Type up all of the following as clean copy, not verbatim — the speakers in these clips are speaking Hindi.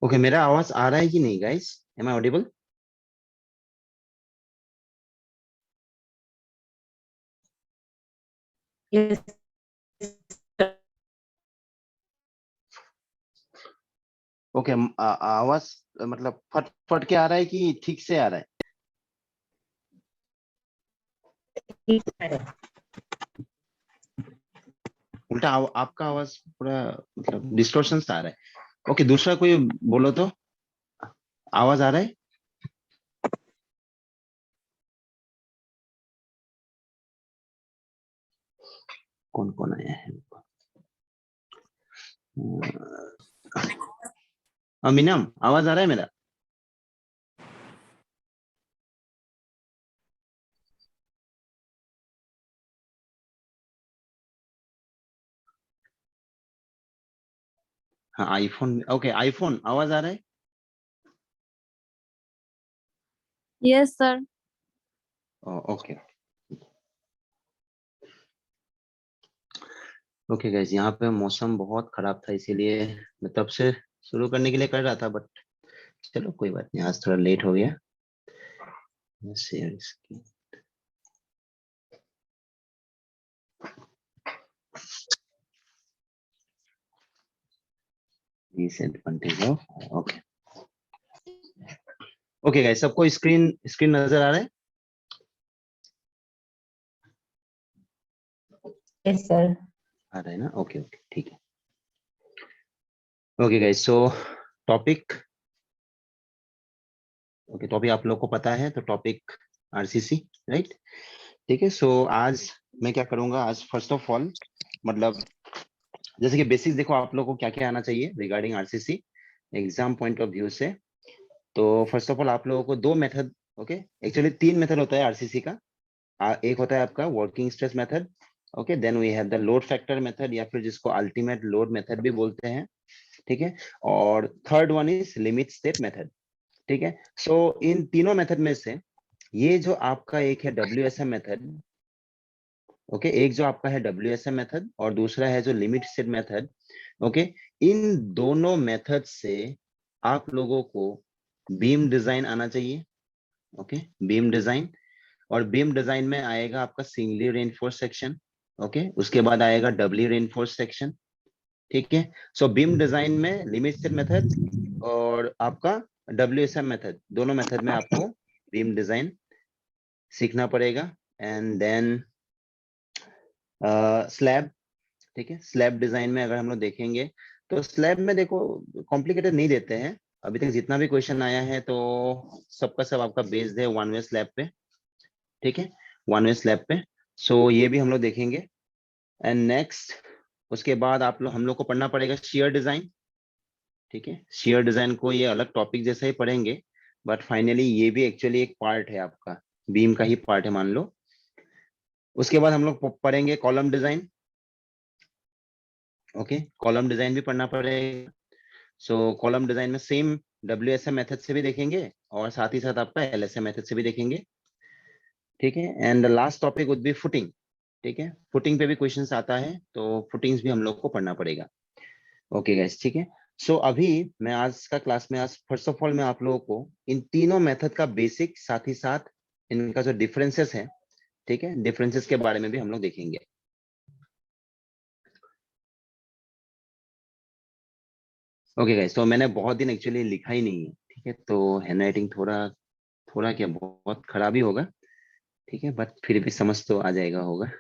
ओके, मेरा आवाज आ रहा है कि नहीं guys? Am I audible? Yes. Okay, आवाज मतलब फट फट के आ रहा है कि ठीक से आ रहा है? उल्टा आपका आवाज पूरा मतलब डिस्टॉर्शन सा आ रहा है। ओके, दूसरा कोई बोलो तो। आवाज आ रहा है? कौन कौन आया है? मीनम, आवाज आ रहा है मेरा? हाँ, आईफोन। ओके, आईफोन आवाज आ रहा है? Yes, sir. Okay okay guys, यहाँ पे मौसम बहुत खराब था, इसीलिए मैं तब से शुरू करने के लिए कर रहा था, बट चलो कोई बात नहीं, आज थोड़ा लेट हो गया। शेयर इसकी ओके ओके गाइस, सबको स्क्रीन स्क्रीन नजर आ रहा है? Yes, sir. आ रहा है ना? ओके ओके, ठीक है। ओके गाइस, सो टॉपिक टॉपिक आप लोग को पता है, तो टॉपिक आरसीसी, राइट? ठीक है। सो आज मैं क्या करूंगा, आज फर्स्ट ऑफ ऑल मतलब जैसे कि बेसिक्स देखो आप लोगों को क्या क्या आना चाहिए regarding RCC exam point of view से। तो फर्स्ट ऑफ ऑल आप लोगों को दो मेथड, ओके एक्चुअली तीन मेथड होता है आरसीसी का। एक होता है आपका working stress method, okay, then we have the load factor method या फिर जिसको अल्टीमेट लोड मेथड भी बोलते हैं, ठीक है। और third one is limit state method, ठीक है। सो इन तीनों मेथड में से ये जो आपका एक है WSM मेथड, ओके, एक जो आपका है WSM मेथड और दूसरा है जो लिमिट स्टेट मेथड, ओके, इन दोनों मेथड से आप लोगों को बीम डिजाइन आना चाहिए, ओके, बीम डिजाइन। और बीम डिजाइन में आएगा आपका सिंगली रेनफोर्स सेक्शन, ओके, उसके बाद आएगा डबली रेनफोर्स सेक्शन, ठीक है। सो बीम डिजाइन में लिमिट स्टेट मेथड और आपका WSM मेथड, दोनों मेथड में आपको बीम डिजाइन सीखना पड़ेगा। एंड देन स्लैब, ठीक है। स्लैब डिजाइन में अगर हम लोग देखेंगे तो स्लैब में देखो कॉम्प्लिकेटेड नहीं देते हैं, अभी तक जितना भी क्वेश्चन आया है तो सबका सब आपका बेस्ड है वन वे स्लैब पे, ठीक है, वन वे स्लैब पे। सो ये भी हम लोग देखेंगे। एंड नेक्स्ट उसके बाद आप लोग हम लोग को पढ़ना पड़ेगा शेयर डिजाइन, ठीक है। शेयर डिजाइन को ये अलग टॉपिक जैसा ही पढ़ेंगे, बट फाइनली ये भी एक्चुअली एक पार्ट है आपका, बीम का ही पार्ट है मान लो। उसके बाद हम लोग पढ़ेंगे column design, okay, column design भी पढ़ना पड़ेगा। सो कॉलम डिजाइन में सेम WSM मेथड से भी देखेंगे और साथ ही साथ आपका LSM मेथड से भी देखेंगे, ठीक है। And the last topic would be footing, ठीक है, फुटिंग पे भी क्वेश्चंस आता है, तो फुटिंग्स भी हम लोग को पढ़ना पड़ेगा। ओके गाइस, ठीक है। सो अभी मैं आज का क्लास में, आज फर्स्ट ऑफ ऑल मैं आप लोगों को इन तीनों मेथड का बेसिक, साथ ही साथ इनका जो डिफरेंसेस है, ठीक है, डिफरेंसेस के बारे में भी हम लोग देखेंगे। ओके गाइस, तो मैंने बहुत दिन एक्चुअली लिखा ही नहीं है, ठीक है, तो हैंड राइटिंग थोड़ा थोड़ा क्या बहुत खराब ही होगा, ठीक है, बट फिर भी समझ तो आ जाएगा होगा।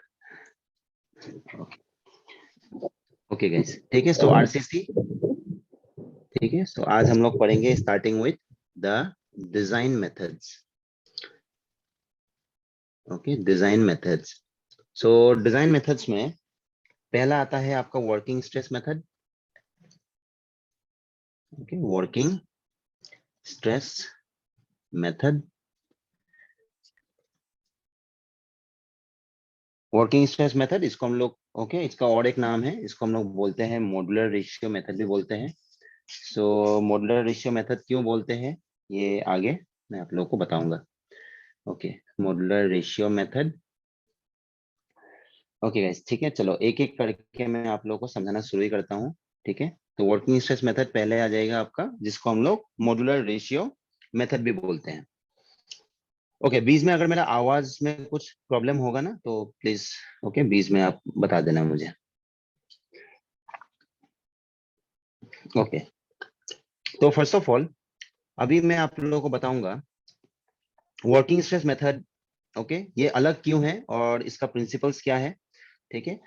ओके गाइस, ठीक है। सो आरसीसी, ठीक है। सो आज हम लोग पढ़ेंगे starting with the design methods, okay, design methods. So design methods में पहला आता है आपका working stress method, okay, working stress method. Working stress method इसको हम लोग, ओके, इसका और एक नाम है, इसको हम लोग बोलते हैं मॉड्यूलर रेशियो मेथड भी बोलते हैं। सो मॉड्यूलर रेशियो मेथड क्यों बोलते हैं ये आगे मैं आप लोगों को बताऊंगा, okay, modular ratio method. Okay guys, ठीक है, चलो एक एक करके मैं आप लोगों को समझाना शुरू ही करता हूँ, ठीक है। तो वर्किंग स्ट्रेस मेथड पहले आ जाएगा आपका, जिसको हम लोग मॉड्यूलर रेशियो मेथड भी बोलते हैं। ओके, बीच में अगर मेरा आवाज में कुछ प्रॉब्लम होगा ना तो प्लीज ओके बीच में आप बता देना मुझे। ओके, तो फर्स्ट ऑफ ऑल अभी मैं आप लोगों को बताऊंगा वर्किंग स्ट्रेस मेथड। ओके, ये अलग क्यों है और इसका प्रिंसिपल्स क्या है, ठीक है।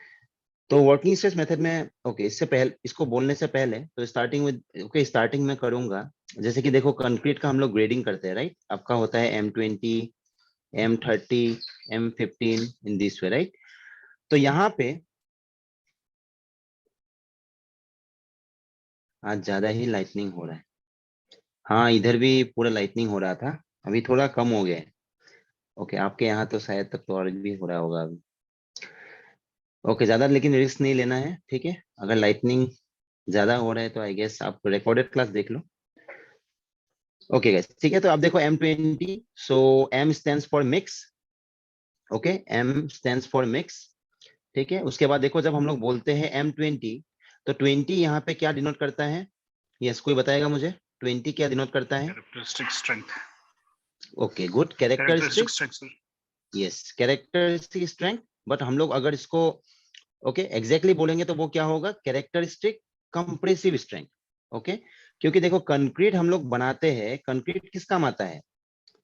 तो वर्किंग स्ट्रेस मेथड में ओके, इससे पहले इसको बोलने से पहले तो स्टार्टिंग में करूंगा। जैसे कि देखो कंक्रीट का हम लोग ग्रेडिंग करते हैं, राइट। आपका होता है M20, M30, M15 in this way, right. तो यहाँ पे आज ज्यादा ही लाइटनिंग हो रहा है। हाँ, इधर भी पूरा लाइटनिंग हो रहा था, अभी थोड़ा कम हो गया है। ओके, आपके यहाँ तो शायद तक तो और भी हो रहा होगा अभी। ओके, ज्यादा लेकिन रिस्क नहीं लेना है, ठीक है। अगर लाइटनिंग ज्यादा हो रहा है तो आई गेस आप रिकॉर्डेड क्लास देख लो। ओके गाइस, ठीक है। तो आप देखो M20, so M stands for mix. Okay, M stands for mix, ठीक है। उसके बाद देखो जब हम लोग बोलते हैं M20, तो 20 यहाँ पे क्या डिनोट करता है? यस, कोई बताएगा मुझे 20 क्या डिनोट करता है? Characteristic strength. Okay good, characteristic, yes characteristic strength. But हम लोग अगर इसको ओके एग्जैक्टली बोलेंगे तो वो क्या होगा? Characteristic compressive strength. ओके, क्योंकि देखो कंक्रीट हम लोग बनाते हैं, कंक्रीट किस काम आता है?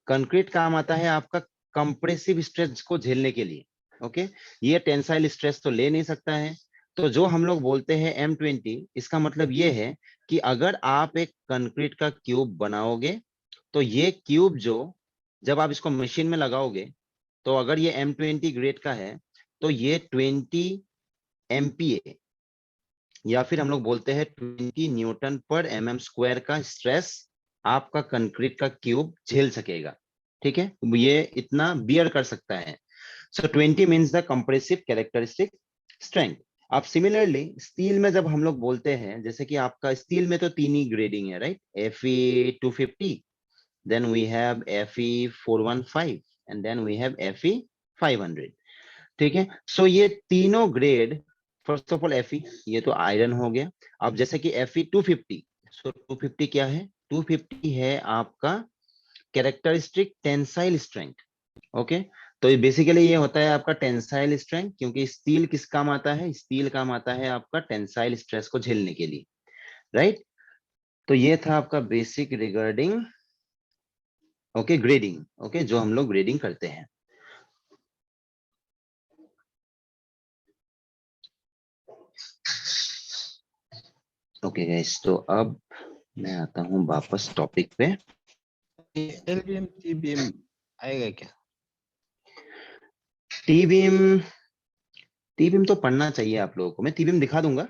कंक्रीट काम आता है आपका कंप्रेसिव स्ट्रेस को झेलने के लिए। ओके, ये टेंसाइल स्ट्रेस तो ले नहीं सकता है। तो जो हम लोग बोलते हैं M20, इसका मतलब ये है कि अगर आप एक कंक्रीट का क्यूब बनाओगे तो ये क्यूब जो जब आप इसको मशीन में लगाओगे, तो अगर ये M20 ग्रेड का है तो ये 20 MPa या फिर हम लोग बोलते हैं 20 न्यूटन पर mm² का स्ट्रेस आपका कंक्रीट का क्यूब झेल सकेगा, ठीक है। ये इतना बियर कर सकता है। सो 20 means the compressive characteristic strength. अब सिमिलरली स्टील में जब हम लोग बोलते हैं, जैसे कि आपका स्टील में तो 3 ही ग्रेडिंग है, right. Fe250, then we have Fe415 and then we have Fe500, ठीक है। सो ये तीनों grade, first of all Fe, ये तो आयरन हो गया। अब जैसे कि Fe250, सो 250 क्या है? 250 है आपका कैरेक्टरिस्टिक टेंसाइल स्ट्रेंथ। ओके, तो बेसिकली ये होता है आपका टेंसाइल स्ट्रेंथ, क्योंकि स्टील किस काम आता है? स्टील काम आता है आपका टेंसाइल स्ट्रेस को झेलने के लिए, राइट। तो ये था आपका basic regarding okay grading, okay जो हम लोग ग्रेडिंग करते हैं। ओके गाइस, तो अब मैं आता हूँ वापस टॉपिक पे। LBM TBM आएगा क्या? टीबीएम तो पढ़ना चाहिए आप लोगों को, मैं टीबीएम दिखा दूंगा।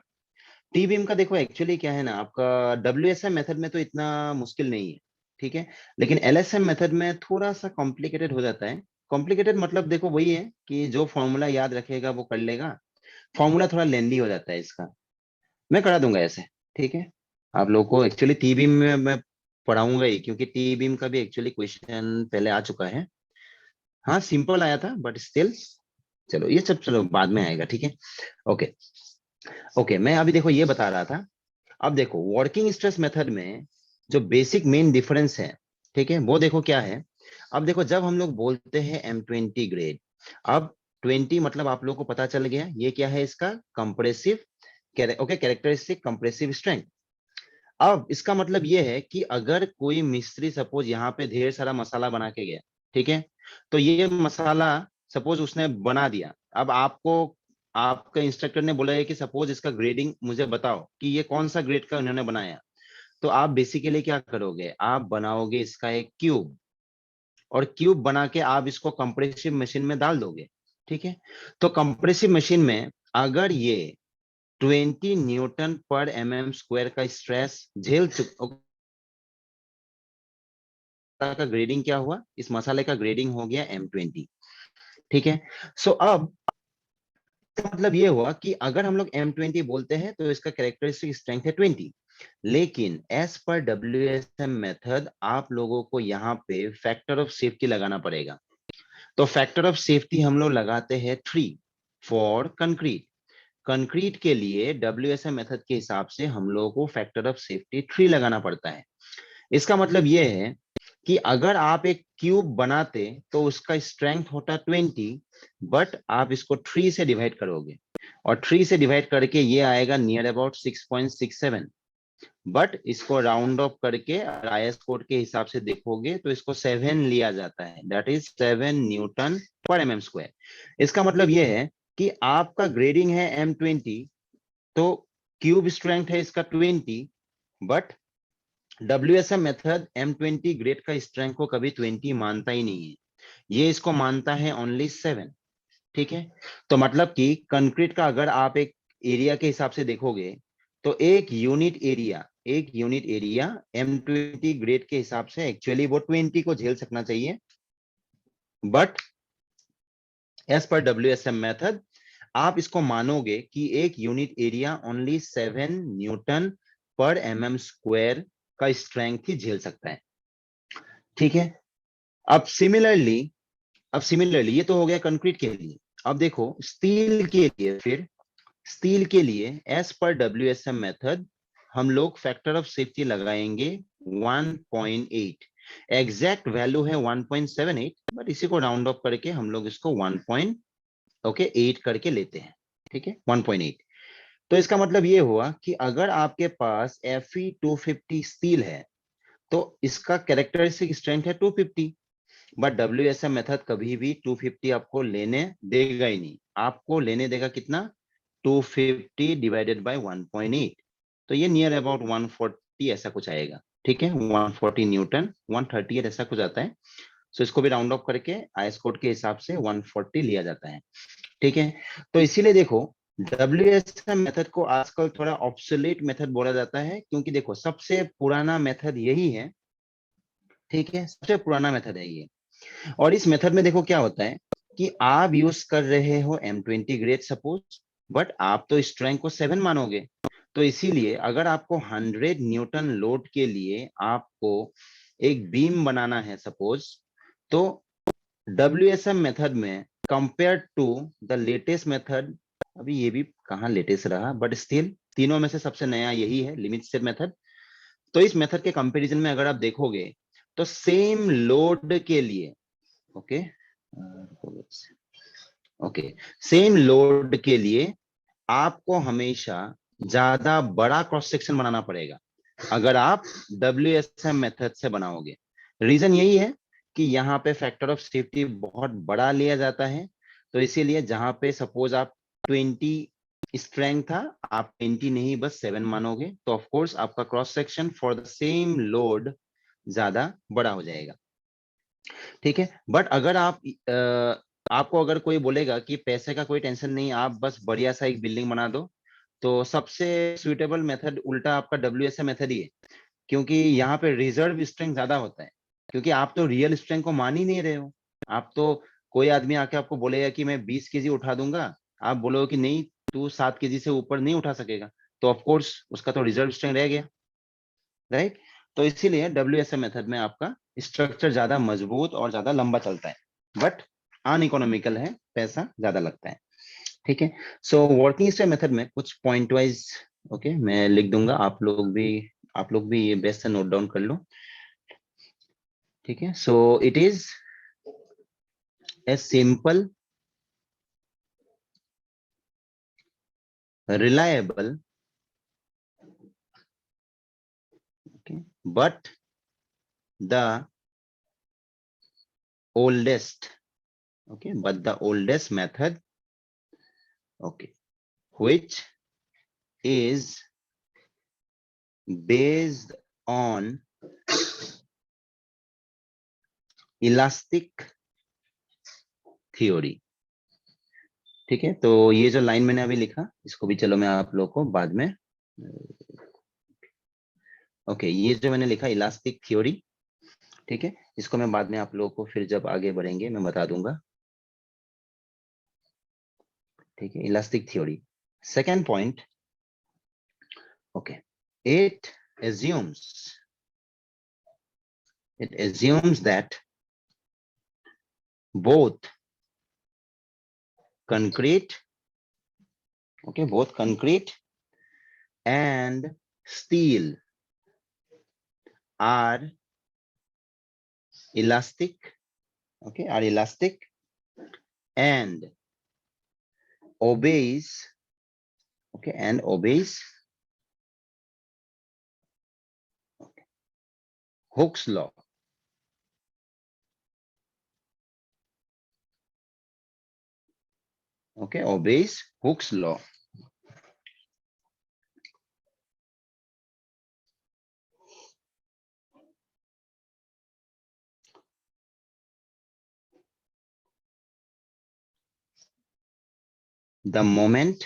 टीबीएम का देखो एक्चुअली क्या है ना, आपका WSM मेथड में तो इतना मुश्किल नहीं है, ठीक है। लेकिन LSM मेथड में थोड़ा सा कॉम्प्लिकेटेड हो जाता है। कॉम्प्लिकेटेड मतलब देखो वही है कि जो फॉर्मूला याद रखेगा वो कर लेगा, फॉर्मूला थोड़ा लेंदी हो जाता है इसका। मैं करा दूंगा ऐसे, ठीक है। आप लोगों को एक्चुअली टीबीएम में मैं पढ़ाऊंगा ही, क्योंकि टीबीएम का भी एक्चुअली क्वेश्चन पहले आ चुका है। हाँ सिंपल आया था बट स्टिल चलो ये सब चलो बाद में आएगा, ठीक है। ओके ओके, मैं अभी देखो ये बता रहा था। अब देखो वर्किंग स्ट्रेस मेथड में जो बेसिक मेन डिफरेंस है, ठीक है, वो देखो क्या है। अब देखो जब हम लोग बोलते हैं M20 ग्रेड, अब 20 मतलब आप लोगों को पता चल गया ये क्या है? इसका compressive okay characteristic compressive strength. अब इसका मतलब ये है कि अगर कोई मिस्त्री सपोज यहाँ पे ढेर सारा मसाला बना के गया, ठीक है, तो ये मसाला सपोज उसने बना दिया। अब आपको आपका इंस्ट्रक्टर ने बोला है कि सपोज इसका ग्रेडिंग मुझे बताओ कि ये कौन सा ग्रेड का उन्होंने बनाया। तो आप बेसिकली क्या करोगे? आप बनाओगे इसका एक क्यूब, और क्यूब बना के आप इसको कंप्रेसिव मशीन में डाल दोगे, ठीक है। तो कंप्रेसिव मशीन में अगर ये 20 न्यूटन पर mm² का स्ट्रेस झेल का ग्रेडिंग क्या हुआ? इस मसाले का ग्रेडिंग हो गया M20, ठीक है। सो अब मतलब ये हुआ कि अगर हम लोग M20 बोलते हैं तो इसका कैरेक्टरिस्टिक स्ट्रेंथ है 20, लेकिन एज पर WSM मेथड आप लोगों को यहाँ पे फैक्टर ऑफ सेफ्टी लगाना पड़ेगा। तो फैक्टर ऑफ सेफ्टी हम लोग लगाते हैं 3 फॉर कंक्रीट। कंक्रीट के लिए WSM मेथड के हिसाब से हम लोगों को फैक्टर ऑफ सेफ्टी 3 लगाना पड़ता है। इसका मतलब यह है कि अगर आप एक क्यूब बनाते तो उसका स्ट्रेंथ होता 20, बट आप इसको 3 से डिवाइड करोगे और 3 से डिवाइड करके ये आएगा नियर अबाउट 6.67, बट इसको राउंड ऑफ करके IS कोड के हिसाब से देखोगे तो इसको 7 लिया जाता है, दैट इज 7 न्यूटन पर mm स्क्वायर। इसका मतलब यह है कि आपका ग्रेडिंग है M20, तो क्यूब स्ट्रेंथ है इसका 20, but WSM method M20 grade का स्ट्रेंथ को कभी 20 मानता ही नहीं है, ये इसको मानता है ओनली 7। ठीक है, तो मतलब कि कंक्रीट का अगर आप एक एरिया के हिसाब से देखोगे तो एक यूनिट एरिया M20 ग्रेड के हिसाब से एक्चुअली वो 20 को झेल सकना चाहिए, but as per WSM method आप इसको मानोगे कि एक यूनिट एरिया ओनली 7 न्यूटन पर mm स्क्वायर का स्ट्रेंथ ही झेल सकता है। ठीक है, अब सिमिलरली ये तो हो गया कंक्रीट के लिए। अब देखो स्टील के लिए एज पर WSM मेथड हम लोग फैक्टर ऑफ सेफ्टी लगाएंगे 1.8, एग्जैक्ट वैल्यू है 1.78, बट इसी को राउंड ऑफ करके हम लोग इसको 1.8 करके लेते हैं। ठीक है, 1.8। तो इसका मतलब ये हुआ कि अगर आपके पास Fe 250 स्टील है तो इसका कैरेक्टरिस्टिक स्ट्रेंथ है 250, बट WSM मेथड कभी भी 250 आपको लेने देगा ही नहीं, आपको लेने देगा कितना, 250 डिवाइडेड बाय 1.8, तो ये नियर अबाउट 140 ऐसा कुछ आएगा। ठीक है, 140 न्यूटन, 138 ऐसा कुछ आता है। सो इसको भी राउंड ऑफ करके IS कोड के हिसाब से 140 लिया जाता है। ठीक है, तो इसीलिए देखो WSM मेथड को आजकल थोड़ा ऑब्सोलेट मेथड बोला जाता है, क्योंकि देखो सबसे पुराना मेथड यही है। ठीक है, सबसे पुराना मेथड है ये, और इस मेथड में देखो क्या होता है कि आप यूज कर रहे हो M20 ग्रेड सपोज, बट आप तो स्ट्रेंथ को 7 मानोगे, तो इसीलिए अगर आपको 100 न्यूटन लोड के लिए आपको एक बीम बनाना है सपोज, तो WSM मेथड में compare to the latest method, अभी ये भी कहाँ लेटेस्ट रहा, बट स्टिल तीनों में से सबसे नया यही है, लिमिट स्टेट मेथड। तो इस मेथड के कंपैरिजन में अगर आप देखोगे तो सेम लोड के लिए, ओके सेम लोड के लिए आपको हमेशा ज्यादा बड़ा क्रॉस सेक्शन बनाना पड़ेगा अगर आप WSM मेथड से बनाओगे। रीजन यही है कि यहाँ पे फैक्टर ऑफ सेफ्टी बहुत बड़ा लिया जाता है, तो इसीलिए जहां पे सपोज आप 20 स्ट्रेंथ था, आप 20 नहीं बस 7 मानोगे, तो ऑफ कोर्स आपका cross section for the same load ज्यादा बड़ा हो जाएगा। ठीक है, बट अगर आपको अगर कोई बोलेगा कि पैसे का कोई टेंशन नहीं, आप बस बढ़िया सा एक बिल्डिंग बना दो, तो सबसे सुइटेबल मेथड उल्टा आपका WSM मेथड ही है, क्योंकि यहाँ पे रिजर्व स्ट्रेंथ ज्यादा होता है, क्योंकि आप तो रियल स्ट्रेंथ को मान ही नहीं रहे हो। आप तो, कोई आदमी आके आपको बोलेगा कि मैं 20 केजी उठा दूंगा, आप बोलोगे कि नहीं तू 7 केजी से ऊपर नहीं उठा सकेगा, तो ऑफ कोर्स उसका तो रिजर्व स्ट्रेंथ रह गया, राइट। तो इसीलिए WSM मेथड में आपका स्ट्रक्चर ज्यादा मजबूत और ज्यादा लंबा चलता है, बट अनइकोनॉमिकल है, पैसा ज्यादा लगता है। ठीक है, सो वर्किंग स्टाइल मेथड में कुछ पॉइंट वाइज ओके मैं लिख दूंगा, आप लोग भी ये बेस्ट से नोट डाउन कर लो। ठीक है, so it is a simple, reliable, okay, but the oldest, okay, but the oldest method, okay, which is based on elastic theory. ठीक है, तो ये जो लाइन मैंने अभी लिखा इसको भी चलो मैं आप लोग को बाद में, ओके ये जो मैंने लिखा इलास्टिक थ्योरी, ठीक है, इसको मैं बाद में आप लोगों को फिर जब आगे बढ़ेंगे मैं बता दूंगा। ठीक है, elastic theory. Second point, okay, it assumes that both concrete Okay, both concrete and steel are elastic. Okay, are elastic and obeys. Okay, and obeys Hooke's law. Okay, obeys Hooke's law. The moment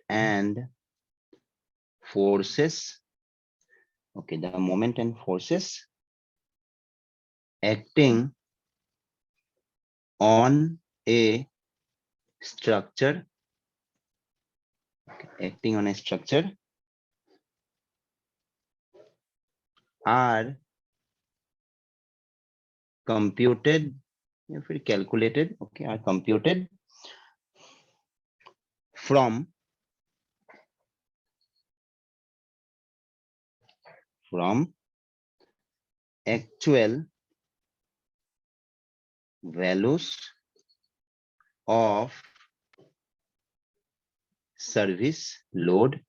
and forces. Okay, the moment and forces acting on a structure. Okay, acting on a structure are computed या फिर calculated. Okay, are computed from actual values of service load.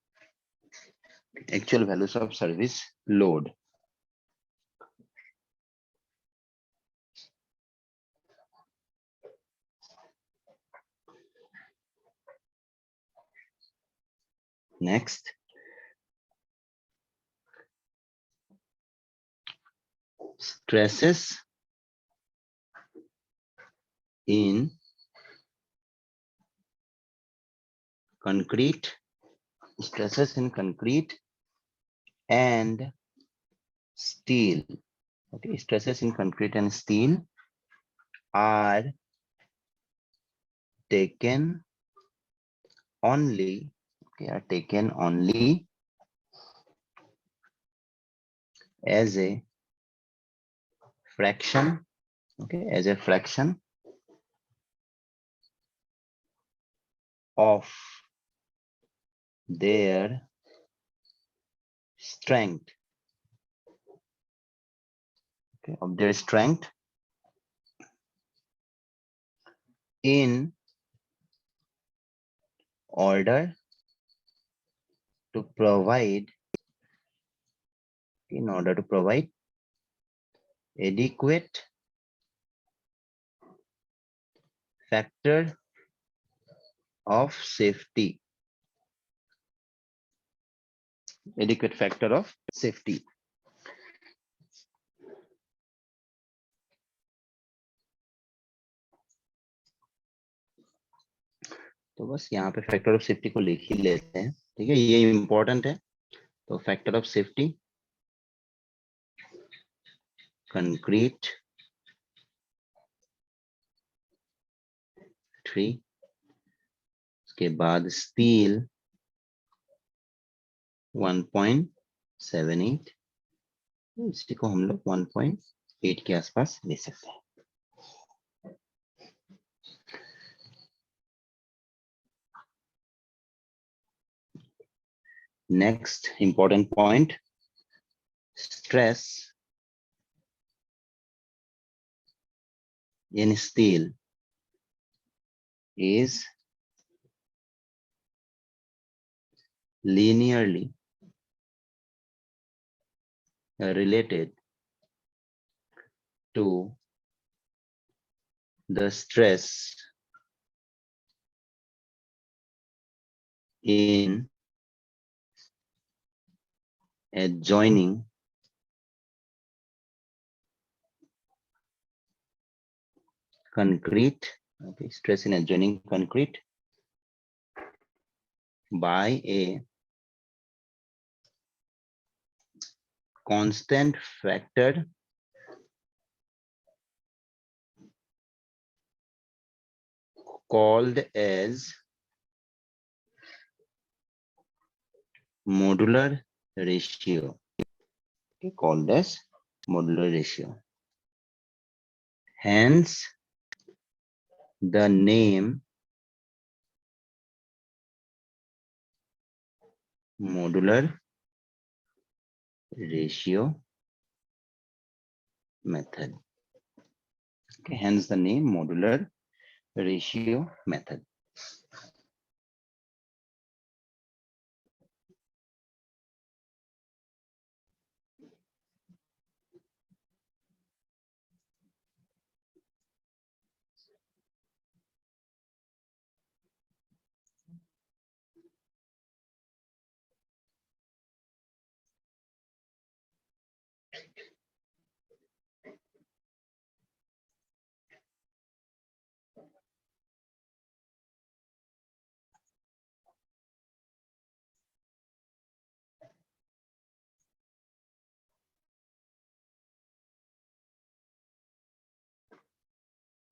Actual values of service load. Next, stresses in concrete, and steel. Okay, stresses in concrete and steel are taken only. Okay, are taken only as a fraction. Okay, as a fraction of their strength. Okay, of their strength in order to provide adequate factor of safety. Adequate factor of safety. तो बस यहाँ पे फैक्टर ऑफ सेफ्टी को लिख ही लेते हैं, ठीक है, ये इंपॉर्टेंट है। तो फैक्टर ऑफ सेफ्टी कंक्रीट 3, उसके बाद स्टील 1.78, इसी को हम लोग 1.8 के आसपास ले सकते हैं। Next important point, stress in steel is linearly related to the stress in adjoining concrete. Okay, stress in adjoining concrete by a constant factor called as modular ratio. Okay, called as modular ratio. Hence, the name modular ratio method. Okay, hence the name modular ratio method.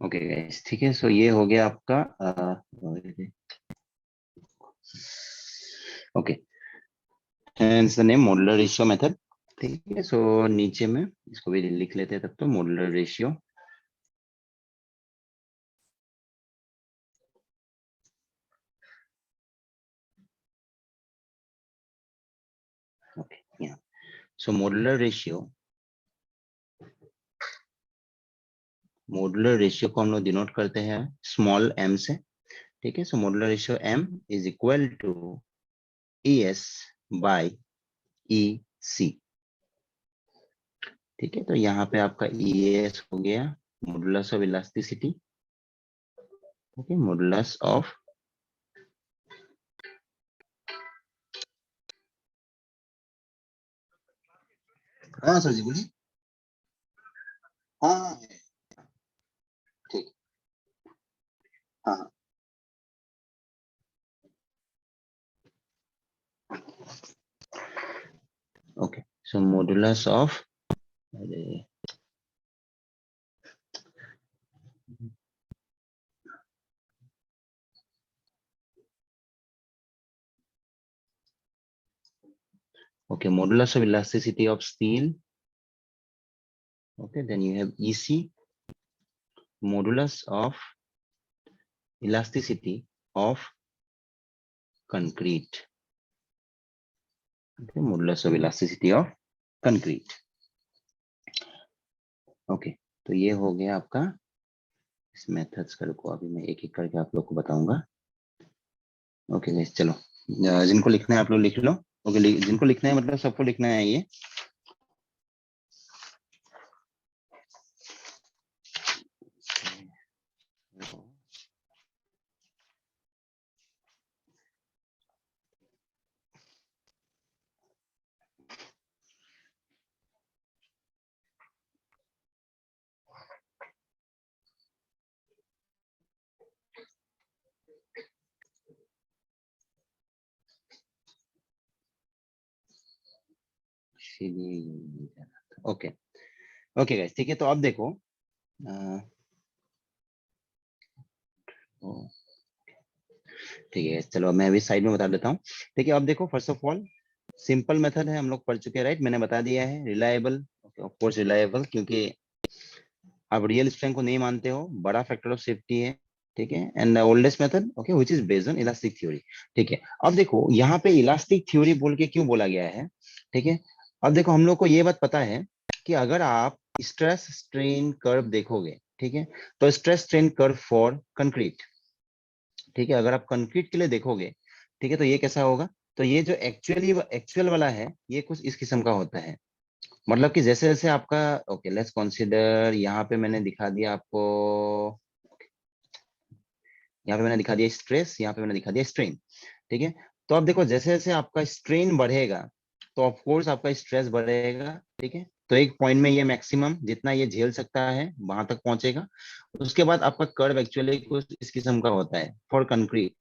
Okay guys, ठीक है। सो ये हो गया आपका okay, hence the name modular ratio method. ठीक है, सो नीचे में इसको भी लिख लेते हैं तब तो, मॉडुलर रेशियो। Okay, yeah. सो मॉडुलर रेशियो को हम लोग डिनोट करते हैं स्मॉल m से। ठीक है, so modular ratio m is equal to ES by EC। ठीक है, तो यहाँ पे आपका ES हो गया modulus of elasticity. Okay, modulus of हाँ सर जी बोलिए। हाँ ठीक, हाँ okay, so modulus of okay, modulus of elasticity of steel. Okay, then you have EC, modulus of elasticity of concrete. Okay, modulus of elasticity of concrete. Okay, तो ये हो गया आपका इस मेथड्स को अभी मैं एक एक करके आप लोग को बताऊंगा। ओके गाइस, चलो जिनको लिखना है आप लोग लिख लो। ओके, जिनको लिखना है मतलब सबको लिखना है ये। ओके ओके गाइस, ठीक है। तो अब देखो ठीक है, चलो मैं अभी साइड में बता देता हूँ। ठीक है, अब देखो first of all simple method है, हम लोग पढ़ चुके हैं राइट, मैंने बता दिया है। रिलायबल, ऑफ कोर्स रिलायबल, क्योंकि आप रियल स्ट्रेंथ को नहीं मानते हो, बड़ा फैक्टर ऑफ सेफ्टी है। ठीक है, and oldest method okay which is based on elastic theory. ठीक है, अब देखो यहाँ पे इलास्टिक थ्योरी बोल के क्यों बोला गया है। ठीक है, अब देखो हम लोग को ये बात पता है कि अगर आप स्ट्रेस स्ट्रेन कर्व देखोगे, ठीक है, तो stress strain curve for concrete, ठीक है, अगर आप कंक्रीट के लिए देखोगे, ठीक है, तो ये कैसा होगा। तो ये जो एक्चुअल वाला है ये कुछ इस किस्म का होता है। मतलब कि जैसे जैसे आपका ओके लेट्स कंसीडर, यहाँ पे मैंने दिखा दिया आपको, यहाँ पे मैंने दिखा दिया स्ट्रेस, यहाँ पे मैंने दिखा दिया स्ट्रेन। ठीक है, तो अब देखो जैसे जैसे आपका स्ट्रेन बढ़ेगा तो ऑफ कोर्स आपका स्ट्रेस बढ़ेगा। ठीक है, तो एक पॉइंट में ये मैक्सिमम जितना ये झेल सकता है वहां तक पहुंचेगा। उसके बाद आपका कर्व एक्चुअली कुछ इस किस्म का होता है फॉर कंक्रीट।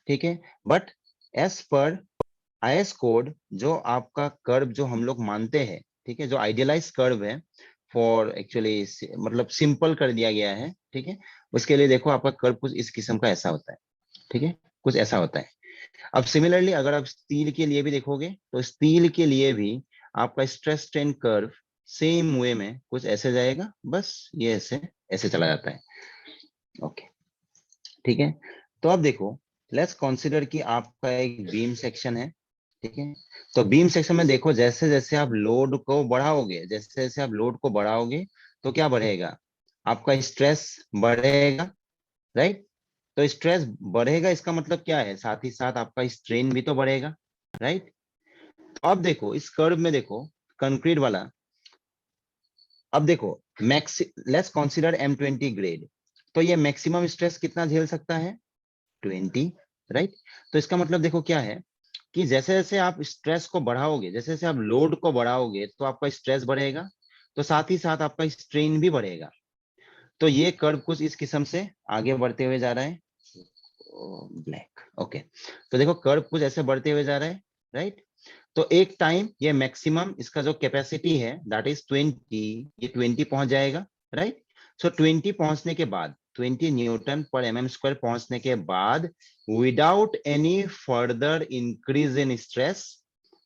ठीक है, but as per IS code जो आपका कर्व जो हम लोग मानते हैं, ठीक है, जो आइडियलाइज कर्व है फॉर एक्चुअली मतलब सिंपल कर दिया गया है। ठीक है, उसके लिए देखो आपका कर्व कुछ इस किस्म का ऐसा होता है। ठीक है, कुछ ऐसा होता है। अब सिमिलरली अगर आप स्टील के लिए भी देखोगे तो स्टील के लिए भी आपका stress strain curve same way में कुछ ऐसे जाएगा, बस ये ऐसे ऐसे चला जाता है। ओके, ठीक है, तो अब देखो लेट्स कंसीडर कि आपका एक बीम सेक्शन है। ठीक है। तो बीम सेक्शन में देखो, जैसे जैसे आप लोड को बढ़ाओगे, जैसे जैसे आप लोड को बढ़ाओगे तो क्या बढ़ेगा, आपका स्ट्रेस बढ़ेगा, राइट। तो स्ट्रेस बढ़ेगा इसका मतलब क्या है, साथ ही साथ आपका स्ट्रेन भी तो बढ़ेगा, राइट। अब देखो इस कर्व में देखो, कंक्रीट वाला, अब देखो max, let's consider M20 grade, तो ये मैक्सिमम स्ट्रेस कितना झेल सकता है, 20, राइट। तो इसका मतलब देखो क्या है कि जैसे जैसे आप स्ट्रेस को बढ़ाओगे, जैसे जैसे आप लोड को बढ़ाओगे तो आपका स्ट्रेस बढ़ेगा, तो साथ ही साथ आपका स्ट्रेन भी बढ़ेगा। तो ये कर्व कुछ इस किस्म से आगे बढ़ते हुए जा रहा है, ब्लैक, ओके। तो देखो कर्व कुछ ऐसे बढ़ते हुए जा रहा है, राइट। तो एक टाइम ये मैक्सिमम इसका जो कैपेसिटी है दैट इज 20, ये 20 पहुंच जाएगा, राइट। सो 20 पहुंचने के बाद, 20 न्यूटन पर एमएम स्क्वायर पहुंचने के बाद, without any further increase in stress,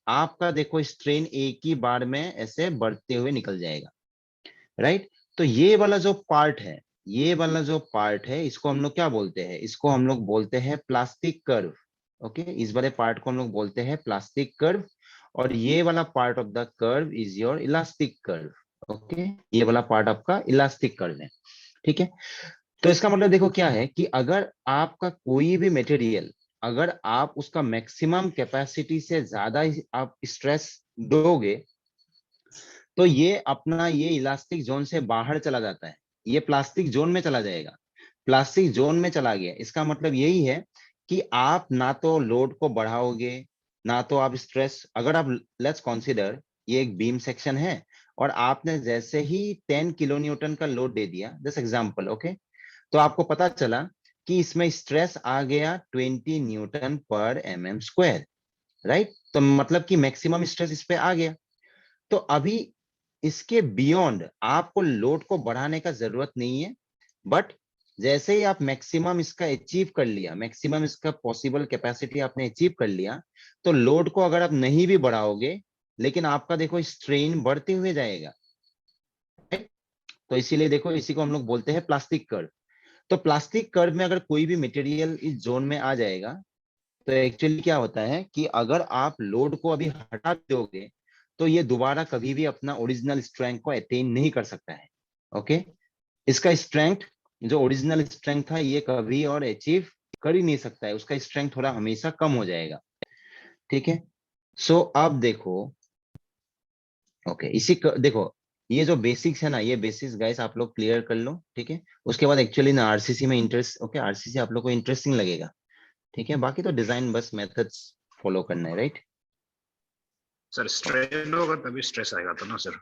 आपका देखो स्ट्रेन एक ही बार में ऐसे बढ़ते हुए निकल जाएगा, राइट। तो ये वाला जो पार्ट है, ये वाला जो पार्ट है, इसको हम लोग क्या बोलते हैं, इसको हम लोग बोलते हैं प्लास्टिक कर्व, ओके। इस वाले पार्ट को हम लोग बोलते हैं प्लास्टिक कर्व, और ये वाला part of the curve is your elastic curve, okay. ये वाला पार्ट आपका इलास्टिक कर्व है, ठीक है। तो इसका मतलब देखो क्या है कि अगर आपका कोई भी मटेरियल, अगर आप उसका मैक्सिमम कैपेसिटी से ज्यादा आप स्ट्रेस दोगे, तो ये अपना ये इलास्टिक जोन से बाहर चला जाता है, ये प्लास्टिक जोन में चला जाएगा। प्लास्टिक जोन में चला गया, इसका मतलब यही है कि आप ना तो लोड को बढ़ाओगे, ना तो आप स्ट्रेस, अगर आप, लेट्स कंसीडर ये एक बीम सेक्शन है और आपने जैसे ही 10 किलो न्यूटन का लोड दे दिया, जस्ट एग्जांपल, ओके। तो आपको पता चला कि इसमें स्ट्रेस आ गया 20 न्यूटन पर एमएम स्क्वायर, राइट। तो मतलब कि मैक्सिमम स्ट्रेस इस पे आ गया। तो अभी इसके बियॉन्ड आपको लोड को बढ़ाने का जरूरत नहीं है, बट जैसे ही आप मैक्सिमम इसका अचीव कर लिया, मैक्सिमम इसका पॉसिबल कैपेसिटी आपने अचीव कर लिया, तो लोड को अगर आप नहीं भी बढ़ाओगे, लेकिन आपका देखो स्ट्रेन बढ़ते हुए जाएगा, right? तो इसीलिए देखो इसी को हम लोग बोलते हैं प्लास्टिक कर्व। तो प्लास्टिक कर्व में अगर कोई भी मटेरियल इस जोन में आ जाएगा, तो एक्चुअली क्या होता है कि अगर आप लोड को अभी हटा दोगे, तो ये दोबारा कभी भी अपना ओरिजिनल स्ट्रेंथ को अटेन नहीं कर सकता है, ओके। इसका स्ट्रेंथ, जो ओरिजिनल स्ट्रेंथ था, ये कभी और अचीव कर ही नहीं सकता है, उसका स्ट्रेंथ थोड़ा हमेशा कम हो जाएगा, ठीक है। सो अब देखो, ओके, देखो ये जो बेसिक्स है ना, ये बेसिक्स गाइस आप लोग क्लियर कर लो, ठीक है। उसके बाद एक्चुअली ना आरसीसी में इंटरेस्ट, ओके, आरसीसी आप लोग को इंटरेस्टिंग लगेगा, ठीक है। बाकी तो डिजाइन बस मेथड्स फॉलो करना है, राइट। सर स्ट्रेन होगा तभी स्ट्रेस आएगा तो ना सर।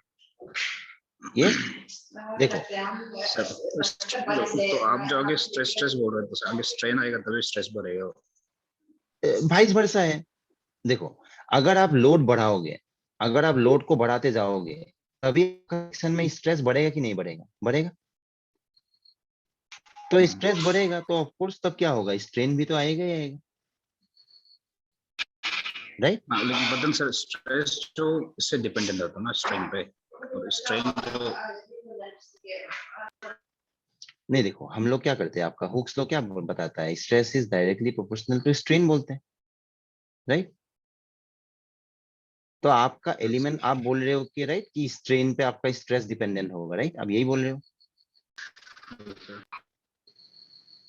यस, देखो सर तो आप जो आगे स्ट्रेस स्ट्रेस बोल रहे थे, तो आगे स्ट्रेन आएगा तभी स्ट्रेस बढ़ेगा। वाइस वर्सा है। देखो अगर आप लोड बढ़ाओगे, अगर आप लोड को बढ़ाते जाओगे, तभी सेक्शन में स्ट्रेस बढ़ेगा कि नहीं बढ़ेगा, बढ़ेगा। तो स्ट्रेस बढ़ेगा तो ऑफ कोर्स तब क्या होगा, स्ट्रेन भी तो आएगा ही आएगा, राइट। लेकिन बदन सर स्ट्रेस जो इससे डिपेंडेंट होता है ना स्ट्रेन पे, और स्ट्रेन जो नहीं, देखो हम लोग क्या करते हैं, आपका हुक्स लो क्या बताता है, stress is directly proportional to strain बोलते हैं, राइट। तो आपका एलिमेंट, आप बोल रहे हो कि राइट कि स्ट्रेन पे आपका स्ट्रेस डिपेंडेंट होगा, राइट, आप यही बोल रहे हो,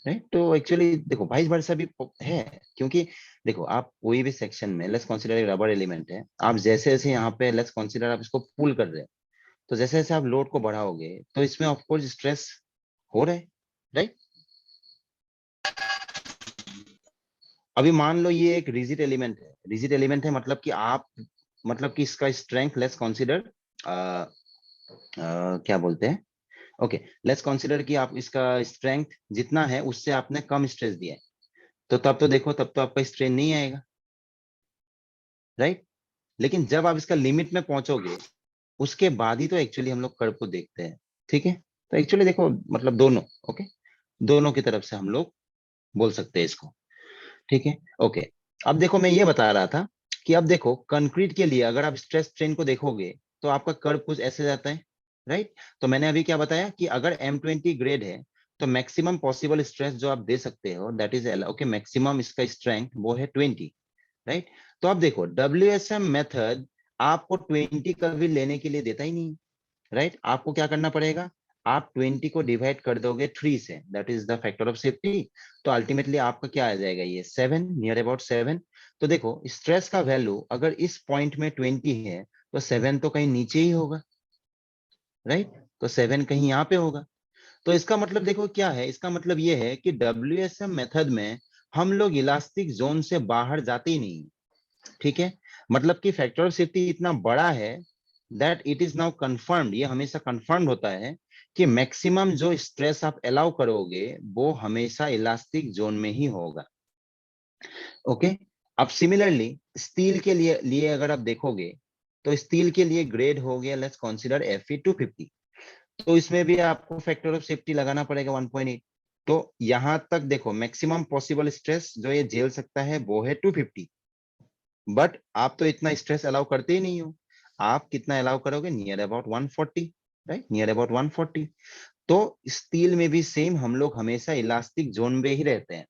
राइट। तो एक्चुअली देखो वाइस वर्सा भी है, क्योंकि देखो आप कोई भी सेक्शन में, लेट्स कंसीडर रबर एलिमेंट है, आप जैसे जैसे यहाँ पे लेट्स कंसीडर आप इसको पुल कर रहे हो, तो जैसे जैसे आप लोड को बढ़ाओगे तो इसमें ऑफ कोर्स स्ट्रेस हो रहा है, राइट। अभी मान लो ये एक रिजिड एलिमेंट है, रिजिड एलिमेंट है मतलब कि आप, मतलब कि इसका स्ट्रेंथ लेट्स कंसीडर क्या बोलते हैं, ओके, लेट्स कंसीडर कि आप इसका स्ट्रेंथ जितना है उससे आपने कम स्ट्रेस दिया है, तो तब तो देखो तब तो आपका स्ट्रेन नहीं आएगा, राइट। लेकिन जब आप इसका लिमिट में पहुंचोगे, उसके बाद ही तो एक्चुअली हम लोग कर्व को देखते हैं, ठीक है। तो एक्चुअली देखो मतलब दोनों, ओके, दोनों की तरफ से हम लोग बोल सकते हैं इसको, ठीक है, ओके। अब देखो मैं ये बता रहा था कि अब देखो कंक्रीट के लिए अगर आप स्ट्रेस स्ट्रेन को देखोगे तो आपका कर्व कुछ ऐसे जाता है, राइट। तो मैंने अभी क्या बताया कि अगर M20 ग्रेड है तो मैक्सिमम पॉसिबल स्ट्रेस जो आप दे सकते हो दैट इज, ओके, मैक्सिमम इसका स्ट्रेंथ वो है 20, राइट। तो अब देखो WSM मेथड आपको 20 कभी लेने के लिए देता ही नहीं, राइट। आपको क्या करना पड़ेगा, आप 20 को डिवाइड कर दोगे 3 से, that is the factor of safety. तो अल्टीमेटली आपका क्या आ जाएगा, ये 7, नियर अबाउट 7। तो देखो स्ट्रेस का वैल्यू अगर इस पॉइंट में 20 है तो 7 तो कहीं नीचे ही होगा, राइट। तो 7 कहीं यहाँ पे होगा। तो इसका मतलब देखो क्या है, इसका मतलब ये है कि WSM मेथड में हम लोग इलास्टिक जोन से बाहर जाते ही नहीं, ठीक है। मतलब कि फैक्टर ऑफ सेफ्टी इतना बड़ा है that it is now confirmed, ये हमेशा कंफर्म्ड होता है कि मैक्सिमम जो स्ट्रेस आप अलाउ करोगे वो हमेशा इलास्टिक जोन में ही होगा। ओके। अब सिमिलरली स्टील के लिए अगर आप देखोगे तो स्टील के लिए ग्रेड हो गया, लेट्स कंसीडर Fe250। तो इसमें भी आपको फैक्टर ऑफ सेफ्टी लगाना पड़ेगा 1.8। तो यहां तक देखो मैक्सिमम पॉसिबल स्ट्रेस जो ये झेल सकता है वो है 250, बट आप तो इतना स्ट्रेस अलाउ करते ही नहीं हो। आप कितना अलाउ करोगे, near about 140, right, near about 140। तो स्टील में भी सेम, हम लोग हमेशा इलास्टिक जोन में ही रहते हैं,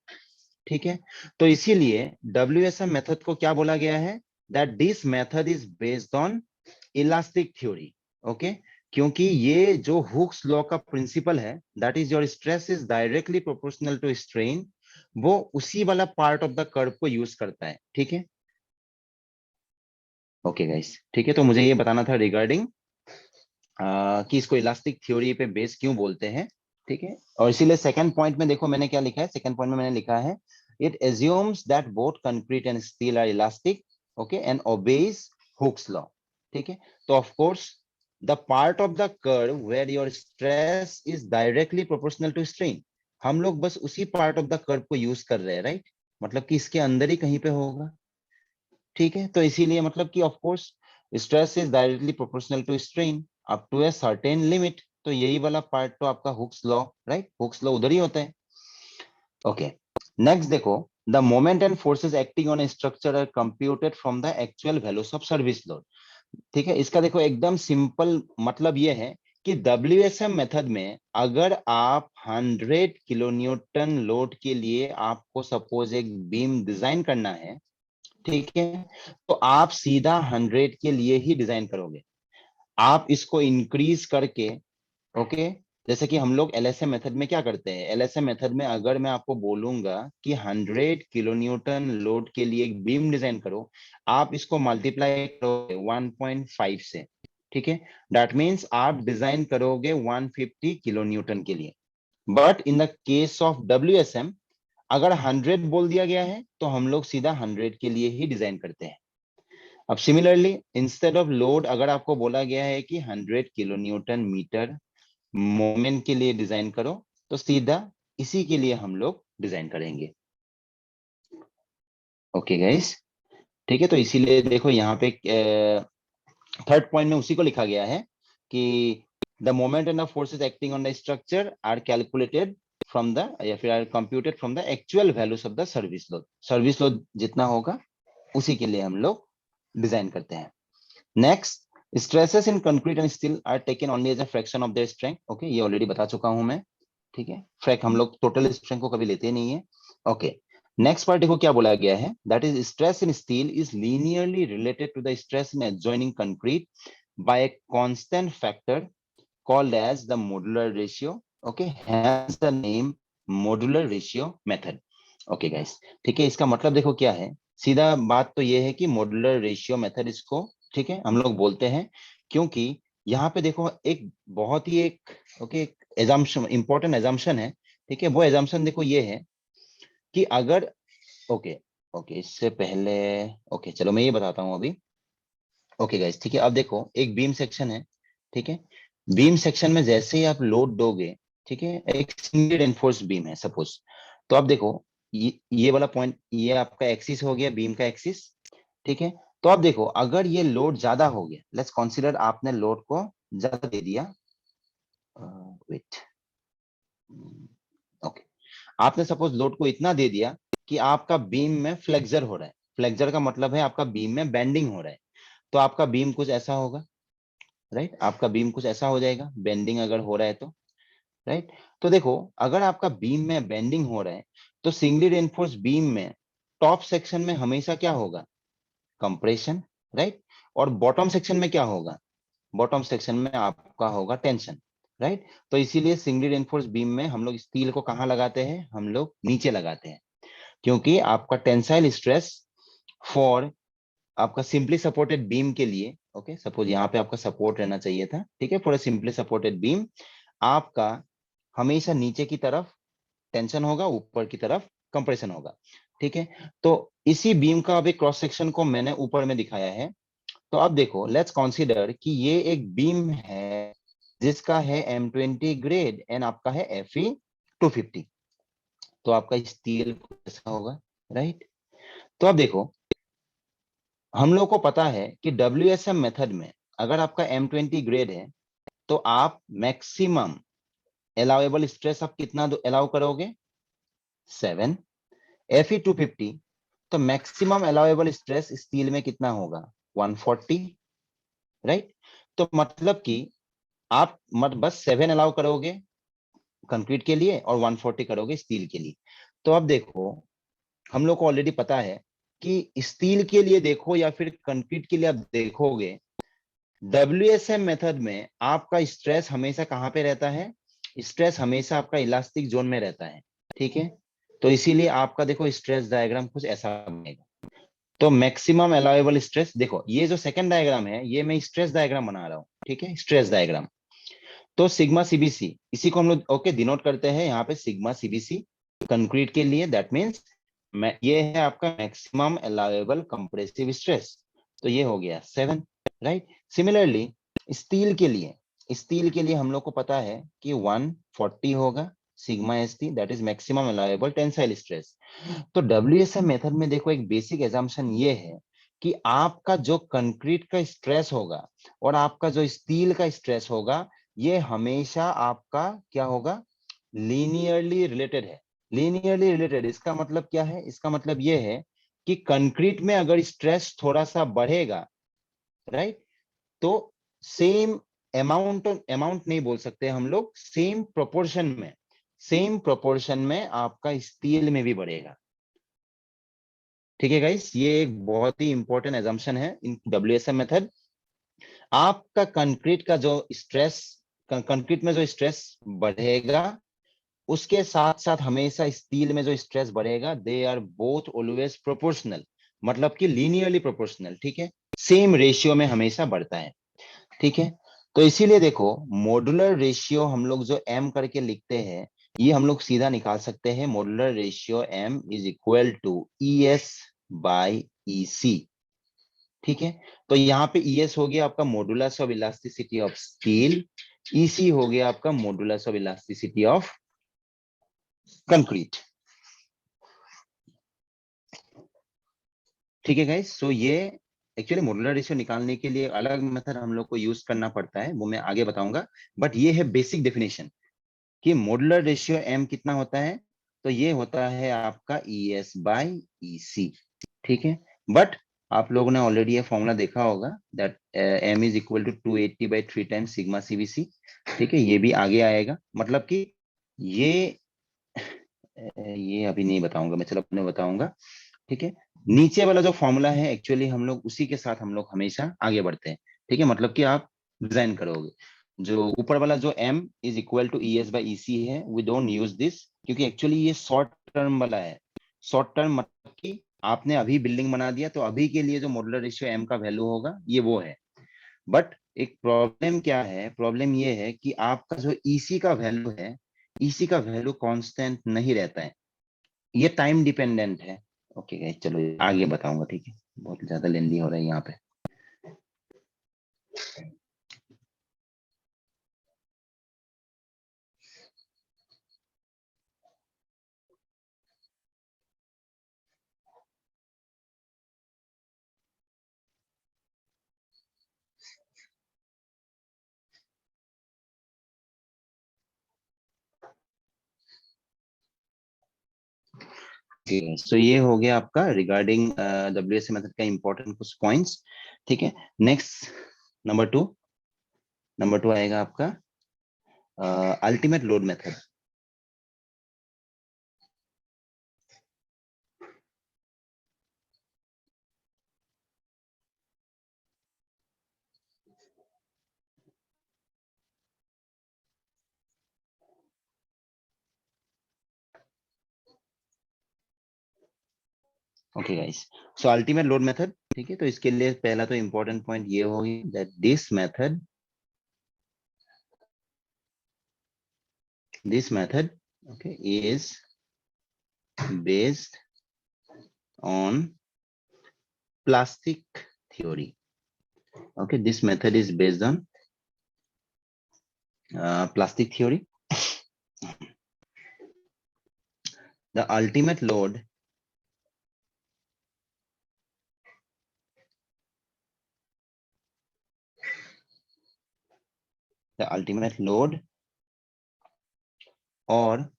ठीक है। तो इसीलिए WSM मेथड को क्या बोला गया है, that this method is based on elastic theory. Okay, क्योंकि ये जो हुक्स लॉ का प्रिंसिपल है, that is your stress is directly proportional to strain, वो उसी वाला पार्ट ऑफ द कर्व को यूज करता है, ठीक है। ओके गाइस, ठीक है। तो मुझे ये बताना था रिगार्डिंग कि इसको इलास्टिक थ्योरी पे बेस क्यों बोलते हैं, ठीक है। और इसीलिए सेकंड पॉइंट में देखो मैंने क्या लिखा है, सेकंड पॉइंट में मैंने लिखा है it assumes that both concrete and steel are elastic, okay, and obeys Hooke's law, ठीक है। तो of course the part of the curve where your stress is directly proportional to strain, हम लोग बस उसी पार्ट ऑफ द कर्व को यूज कर रहे हैं, राइट। मतलब कि इसके अंदर ही कहीं पे होगा, ठीक है। तो इसीलिए मतलब कि of course stress is directly proportional to strain up to a certain limit. तो यही वाला पार्ट तो आपका Hooke's law, right, Hooke's law उधर ही होता है। ओके, नेक्स्ट देखो, the moment and forces acting on a structure are computed from the actual values of service load, ठीक है। इसका देखो एकदम सिंपल मतलब ये है कि WSM मेथड में अगर आप 100 किलोन्यूटन लोड के लिए आपको सपोज एक बीम डिजाइन करना है, ठीक है, तो आप सीधा 100 के लिए ही डिजाइन करोगे। आप इसको इंक्रीज करके, ओके, जैसे कि हम लोग LSM मेथड में क्या करते हैं, LSM मेथड में अगर मैं आपको बोलूंगा कि 100 किलोन्यूटन लोड के लिए एक बीम डिजाइन करो, आप इसको मल्टीप्लाई करोगे 1.5 से, ठीक है। दैट मीन्स आप डिजाइन करोगे 150 किलोन्यूटन के लिए। But in the case of WSM अगर 100 बोल दिया गया है तो हम लोग सीधा 100 के लिए ही डिजाइन करते हैं। अब सिमिलरली इंस्टेड ऑफ लोड अगर आपको बोला गया है कि 100 किलो न्यूटन मीटर मोमेंट के लिए डिजाइन करो, तो सीधा इसी के लिए हम लोग डिजाइन करेंगे। ओके गाइस, ठीक है। तो इसीलिए देखो यहाँ पे थर्ड पॉइंट में उसी को लिखा गया है कि the moment and the forces acting on the structure are calculated from the, या फिर are computed from the actual values of the service load. Service load जितना होगा उसी के लिए हम लोग डिजाइन करते हैं। Next, stresses in concrete and steel are taken only as a fraction of their strength. Okay, ये ऑलरेडी बता चुका हूं मैं, ठीक है। फ्रैक हम लोग टोटल स्ट्रेंथ को कभी लेते नहीं है। ओके, नेक्स्ट पार्ट देखो क्या बोला गया है, that is stress in steel is linearly related to the stress in adjoining concrete by a constant factor called as the modular ratio, okay, hence the name modular ratio method। okay guys, ठीक है। इसका मतलब देखो क्या है, सीधा बात तो ये है कि मॉड्यूलर रेशियो मेथड इसको, ठीक है, हम लोग बोलते हैं क्योंकि यहाँ पे देखो एक बहुत ही एक ओके एजम्पशन, इंपॉर्टेंट एजम्पशन है, ठीक है। वो एजम्पशन देखो ये है कि अगर ओके ओके इससे पहले ओके चलो मैं ये बताता हूँ अभी। ओके गाइस, ठीक है। अब देखो एक बीम सेक्शन है, ठीक है। बीम सेक्शन में जैसे ही आप लोड दोगे, ठीक है, एक सिंगल एनफोर्स बीम है सपोज, तो आप देखो ये वाला पॉइंट ये आपका एक्सिस हो गया, बीम का एक्सिस, ठीक है। तो आप देखो अगर ये लोड ज्यादा हो गया, लेट्स कंसीडर आपने लोड को ज्यादा दे दिया, वेट, ओके, आपने सपोज लोड को इतना दे दिया कि आपका बीम में फ्लेक्सर हो रहा है। फ्लेक्सर का मतलब है आपका बीम में बेंडिंग हो रहा है। तो आपका बीम कुछ ऐसा होगा, राइट, आपका बीम कुछ ऐसा हो जाएगा बेंडिंग अगर हो रहा है तो, राइट। तो देखो अगर आपका बीम में बेंडिंग हो रहा है तो सिंगली रेनफोर्स बीम में टॉप सेक्शन में हमेशा क्या होगा, कंप्रेशन, राइट। और बॉटम सेक्शन में क्या होगा, बॉटम सेक्शन में आपका होगा टेंशन, राइट। तो इसीलिए सिंगली रेनफोर्स बीम में हम लोग स्टील को कहाँ लगाते हैं, हम लोग नीचे लगाते हैं, क्योंकि आपका टेंसाइल स्ट्रेस फॉर आपका सिंपली सपोर्टेड बीम के लिए, ओके सपोज यहाँ पे आपका सपोर्ट रहना चाहिए था, ठीक है, फॉर सिंपली सपोर्टेड बीम आपका हमेशा नीचे की तरफ टेंशन होगा, ऊपर की तरफ कंप्रेशन होगा, ठीक है। तो इसी बीम का अभी क्रॉस सेक्शन को मैंने ऊपर में दिखाया है। तो अब देखो, लेट्स कंसीडर कि ये एक बीम है जिसका है M20 ग्रेड एंड आपका है Fe250। तो आपका स्टील कैसा होगा, राइट। तो अब देखो, हम लोग को पता है कि WSM मेथड में अगर आपका M20 ग्रेड है तो आप मैक्सिमम अलाउएबल स्ट्रेस आप कितना अलाउ करोगे, 7। Fe250 तो मैक्सिमम अलाउएबल स्ट्रेस स्टील में कितना होगा, 140, राइट। तो मतलब कि आप बस 7 अलाउ करोगे कंक्रीट के लिए और 140 करोगे स्टील के लिए। तो अब देखो, हम लोग को ऑलरेडी पता है कि स्टील के लिए देखो या फिर कंक्रीट के लिए आप देखोगे, WSM मेथड में आपका स्ट्रेस हमेशा कहां पे रहता है, स्ट्रेस हमेशा आपका इलास्टिक जोन में रहता है, ठीक है। तो इसीलिए आपका देखो स्ट्रेस डायग्राम कुछ ऐसा बनेगा। तो मैक्सिमम अलाउएबल स्ट्रेस, देखो ये जो सेकंड डायग्राम है ये मैं स्ट्रेस डायग्राम बना रहा हूँ, ठीक है, स्ट्रेस डायग्राम। तो सिग्मा सीबीसी इसी को हम लोग ओके डिनोट करते हैं यहाँ पे सिग्मा सीबीसी कंक्रीट के लिए, दैट मींस ये है आपका मैक्सिमम अलाउएबल कंप्रेसिव स्ट्रेस। तो ये हो गया 7, राइट। सिमिलरली स्टील के लिए हम लोग को पता है कि 140 होगा sigma ST, that is maximum allowable tensile stress. तो WSM मेथड में देखो एक बेसिक एजम्पशन ये है कि आपका जो कंक्रीट का स्ट्रेस होगा और आपका जो स्टील का स्ट्रेस होगा ये हमेशा आपका क्या होगा, लीनियरली रिलेटेड है। लीनियरली रिलेटेड इसका मतलब क्या है, इसका मतलब ये है कि कंक्रीट में अगर स्ट्रेस थोड़ा सा बढ़ेगा, राइट, तो सेम अमाउंट नहीं बोल सकते हम लोग, सेम प्रोपोर्शन में आपका स्टील में भी बढ़ेगा, ठीक है गाइस। ये एक बहुत ही इंपॉर्टेंट एजम्पशन है इन WSM मेथड। आपका कंक्रीट में जो स्ट्रेस बढ़ेगा उसके साथ साथ हमेशा स्टील में जो स्ट्रेस बढ़ेगा, they are both always proportional, मतलब कि लीनियरली प्रोपोर्शनल, ठीक है, सेम रेशियो में हमेशा बढ़ता है, ठीक है। तो इसीलिए देखो मॉड्यूलर रेशियो हम लोग जो M करके लिखते हैं ये हम लोग सीधा निकाल सकते हैं, modular ratio M is equal to ES by EC, ठीक है। तो यहाँ पे ES हो गया आपका modulus of elasticity of steel, EC हो गया आपका modulus of elasticity of concrete, ठीक है गाइस। सो ये एक्चुअली मॉडुलर रेशियो निकालने के लिए अलग मेथड हम लोग को यूज करना पड़ता है, वो मैं आगे बताऊंगा, बट ये है बेसिक डेफिनेशन कि मॉडुलर रेशियो M कितना होता है, तो ये होता है आपका ES बाई EC, ठीक है। बट आप लोगों ने ऑलरेडी ये फॉर्मूला देखा होगा that M is equal to 280 by 3 times sigma CBC, ठीक है, ये भी आगे आएगा, मतलब कि ये ये अभी नहीं बताऊंगा मैं, चलो अपने बताऊंगा, ठीक है। नीचे वाला जो फॉर्मूला है एक्चुअली हम लोग उसी के साथ हम लोग हमेशा आगे बढ़ते हैं, ठीक है, मतलब कि आप डिजाइन करोगे। जो ऊपर वाला जो M is equal to ES by EC है, वी डोंट यूज दिस क्योंकि एक्चुअली ये शॉर्ट टर्म वाला है। शॉर्ट टर्म मतलब कि आपने अभी बिल्डिंग बना दिया तो अभी के लिए जो मॉडुलर रेशियो M का वैल्यू होगा ये वो है। बट एक प्रॉब्लम क्या है, प्रॉब्लम ये है कि आपका जो EC का वैल्यू है, EC का वैल्यू कांस्टेंट नहीं रहता है, ये टाइम डिपेंडेंट है। ओके गाइस, चलो आगे बताऊंगा, ठीक है, बहुत ज्यादा लेंदी हो रहा है यहाँ पे। सो ये हो गया आपका रिगार्डिंग WSM मेथड का इंपॉर्टेंट कुछ पॉइंट्स, ठीक है। नेक्स्ट नंबर टू आएगा आपका ultimate load method. Okay guys, सो अल्टीमेट लोड मेथड, ठीक है, तो इसके लिए पहला तो इंपॉर्टेंट पॉइंट ये होगी that this method okay is based on plastic theory. Okay, this method is based on plastic theory. The ultimate load or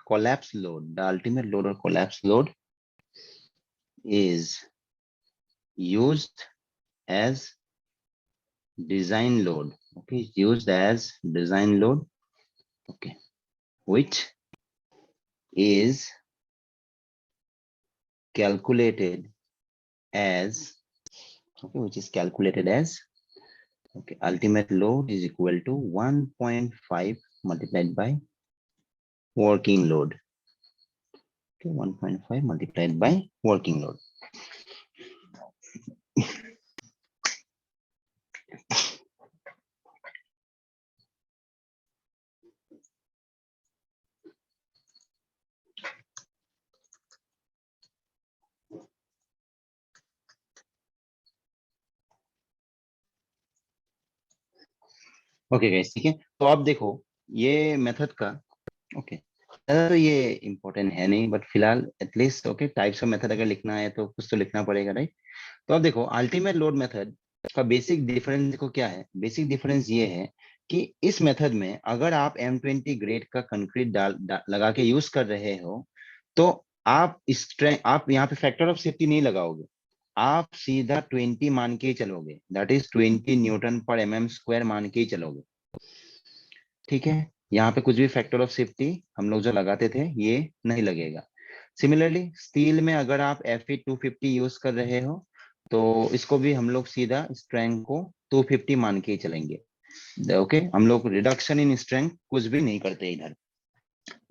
collapse load, the ultimate load or collapse load is used as design load. Okay, used as design load. Okay, which is calculated as okay, ultimate load is equal to 1.5 multiplied by working load. Okay, 1.5 multiplied by working load. Okay guys, ठीक है, तो आप देखो ये मेथड का ओके तो ये इम्पोर्टेंट है नहीं, बट फिलहाल at least okay types of method अगर लिखना है तो कुछ तो लिखना पड़ेगा, राइट। तो अब देखो अल्टीमेट लोड मेथड का बेसिक डिफरेंस देखो क्या है। बेसिक डिफरेंस ये है कि इस मेथड में अगर आप M20 ग्रेड का कंक्रीट लगा के यूज कर रहे हो तो आप आप यहाँ पे फैक्टर ऑफ सेफ्टी नहीं लगाओगे, आप सीधा 20 मान के ही चलोगे, दैट इज 20 न्यूटन पर mm² मान के ही चलोगे, ठीक है। यहाँ पे कुछ भी फैक्टर ऑफ सेफ्टी हम लोग जो लगाते थे ये नहीं लगेगा। सिमिलरली स्टील में अगर आप Fe 250 यूज कर रहे हो तो इसको भी हम लोग सीधा स्ट्रेंथ को 250 मान के ही चलेंगे। ओके, हम लोग रिडक्शन इन स्ट्रेंथ कुछ भी नहीं करते इधर,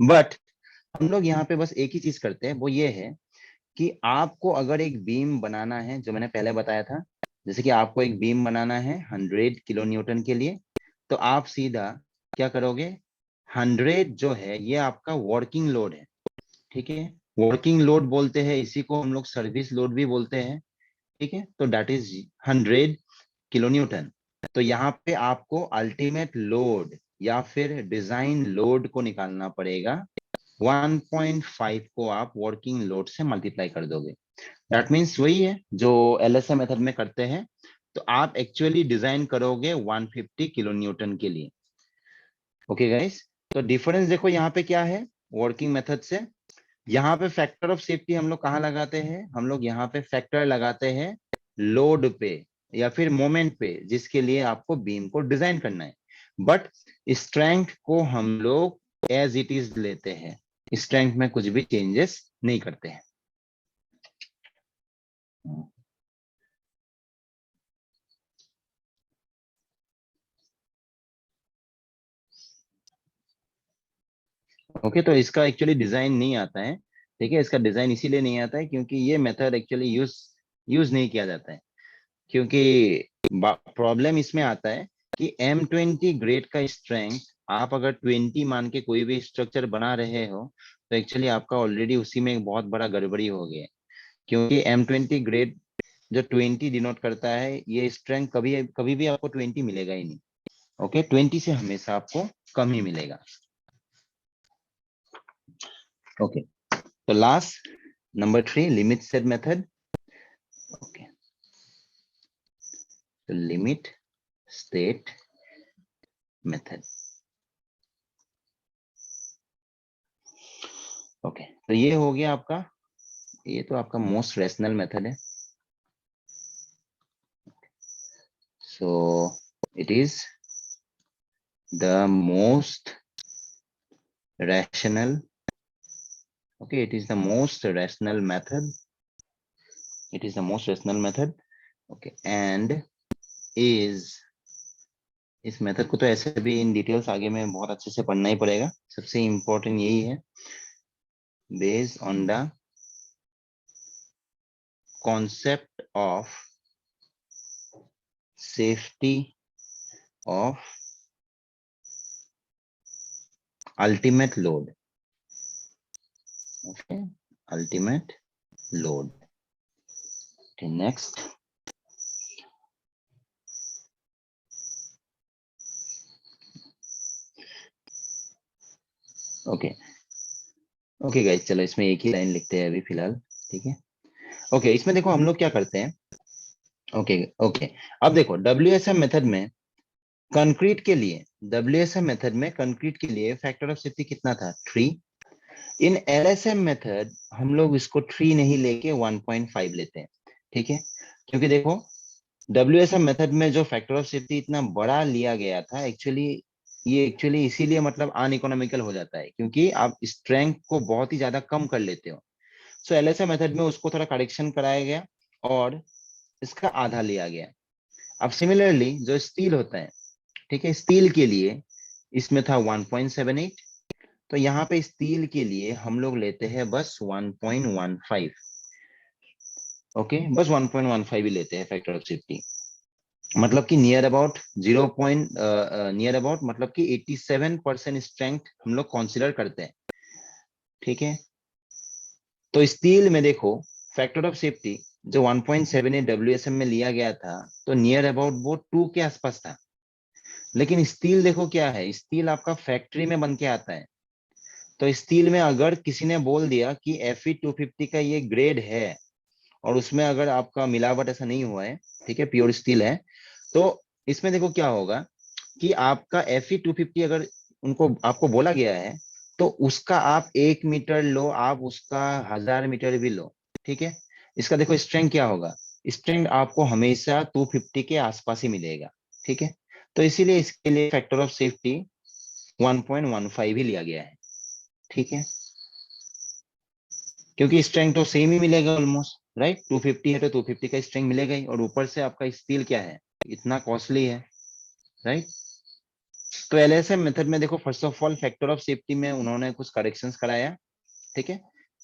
बट हम लोग यहाँ पे बस एक ही चीज करते हैं, वो ये है कि आपको अगर एक बीम बनाना है, जो मैंने पहले बताया था, जैसे कि आपको एक बीम बनाना है 100 किलो न्यूटन के लिए, तो आप सीधा क्या करोगे, 100 जो है ये आपका वर्किंग लोड है, ठीक है। वर्किंग लोड बोलते हैं इसी को हम लोग सर्विस लोड भी बोलते हैं, ठीक है। तो दैट इज 100 किलो न्यूटन। तो यहाँ पे आपको अल्टीमेट लोड या फिर डिजाइन लोड को निकालना पड़ेगा, 1.5 को आप वर्किंग लोड से मल्टीप्लाई कर दोगे। दैट मीन्स वही है जो LSA मेथड में करते हैं, तो आप एक्चुअली डिजाइन करोगे 150 किलो न्यूटन के लिए। ओके गाइस, तो डिफरेंस देखो यहाँ पे क्या है वर्किंग मेथड से। यहाँ पे फैक्टर ऑफ सेफ्टी हम लोग कहाँ लगाते हैं, हम लोग यहाँ पे फैक्टर लगाते हैं लोड पे या फिर मोमेंट पे, जिसके लिए आपको बीम को डिजाइन करना है। बट स्ट्रेंथ को हम लोग एज इट इज लेते हैं, स्ट्रेंथ में कुछ भी चेंजेस नहीं करते हैं। ओके, तो इसका एक्चुअली डिजाइन नहीं आता है, ठीक है। इसका डिजाइन इसीलिए नहीं आता है क्योंकि ये मेथड एक्चुअली यूज नहीं किया जाता है, क्योंकि प्रॉब्लम इसमें आता है कि M20 ग्रेड का स्ट्रेंथ आप अगर 20 मान के कोई भी स्ट्रक्चर बना रहे हो तो एक्चुअली आपका ऑलरेडी उसी में एक बहुत बड़ा गड़बड़ी हो गया है, क्योंकि M20 ग्रेड जो 20 डिनोट करता है, ये स्ट्रेंथ कभी कभी भी आपको 20 मिलेगा ही नहीं। ओके, 20 से हमेशा आपको कम ही मिलेगा। ओके, तो last number 3 limit state method. Okay, तो लिमिट स्टेट मेथड। ओके, तो ये हो गया आपका, ये तो आपका मोस्ट रेशनल मेथड है। So it is the most rational, okay, it is the most rational method, it is the most rational method, okay, and is, इस मेथड को तो ऐसे भी इन डिटेल्स आगे में बहुत अच्छे से पढ़ना ही पड़ेगा, सबसे इम्पोर्टेंट यही है based on the concept of safety of ultimate load. Okay, ultimate load. Okay, next. Okay okay guys, चलो इसमें एक ही लाइन लिखते हैं अभी फिलहाल, ठीक है। ओके, इसमें देखो हम लोग क्या करते हैं। ओके ओके, अब देखो WSM मेथड में कंक्रीट के लिए, WSM मेथड में कंक्रीट के लिए फैक्टर ऑफ सेफ्टी कितना था? 3। इन LSM मेथड हम लोग इसको 3 नहीं लेके 1.5 लेते हैं, ठीक है। क्योंकि देखो WSM मेथड में जो फैक्टर ऑफ सेफ्टी इतना बड़ा लिया गया था, एक्चुअली इसीलिए मतलब अनइकोनॉमिकल हो जाता है, क्योंकि आप स्ट्रेंथ को बहुत ही ज्यादा कम कर लेते हो। सो LSM मेथड में उसको थोड़ा करेक्शन कराया गया और इसका आधा लिया गया। अब सिमिलरली जो स्टील होता है, ठीक है, स्टील के लिए इसमें था 1.78, तो यहाँ पे स्टील के लिए हम लोग लेते हैं बस 1.15। ओके, बस 1.15 ही लेते हैं फैक्टर ऑफ सेफ्टी, मतलब कि नियर अबाउट नियर अबाउट मतलब कि 87% स्ट्रेंथ हम लोग कंसीडर करते हैं, ठीक है। तो स्टील में देखो फैक्टर ऑफ सेफ्टी जो 1.78 WSM में लिया गया था, तो नियर अबाउट वो 2 के आसपास था। लेकिन स्टील देखो क्या है, स्टील आपका फैक्ट्री में बन के आता है। तो स्टील में अगर किसी ने बोल दिया कि Fe250 का ये ग्रेड है और उसमें अगर आपका मिलावट ऐसा नहीं हुआ है, ठीक है, प्योर स्टील है, तो इसमें देखो क्या होगा कि आपका Fe250 अगर उनको आपको बोला गया है, तो उसका आप 1 मीटर लो, आप उसका 1000 मीटर भी लो, ठीक है। इसका देखो स्ट्रेंथ क्या होगा, स्ट्रेंथ आपको हमेशा 250 के आसपास ही मिलेगा, ठीक है। तो इसीलिए इसके लिए फैक्टर ऑफ सेफ्टी 1.15 ही लिया गया है, ठीक है, क्योंकि स्ट्रेंथ तो सेम ही मिलेगा ऑलमोस्ट, राइट। 250 है तो 250 का स्ट्रेंथ मिलेगा ही, और ऊपर से आपका स्टील क्या है, इतना कॉस्टली है, राइट। तो LSM मेथड में देखो first of all factor of safety में उन्होंने कुछ करेक्शंस कराया, ठीक है।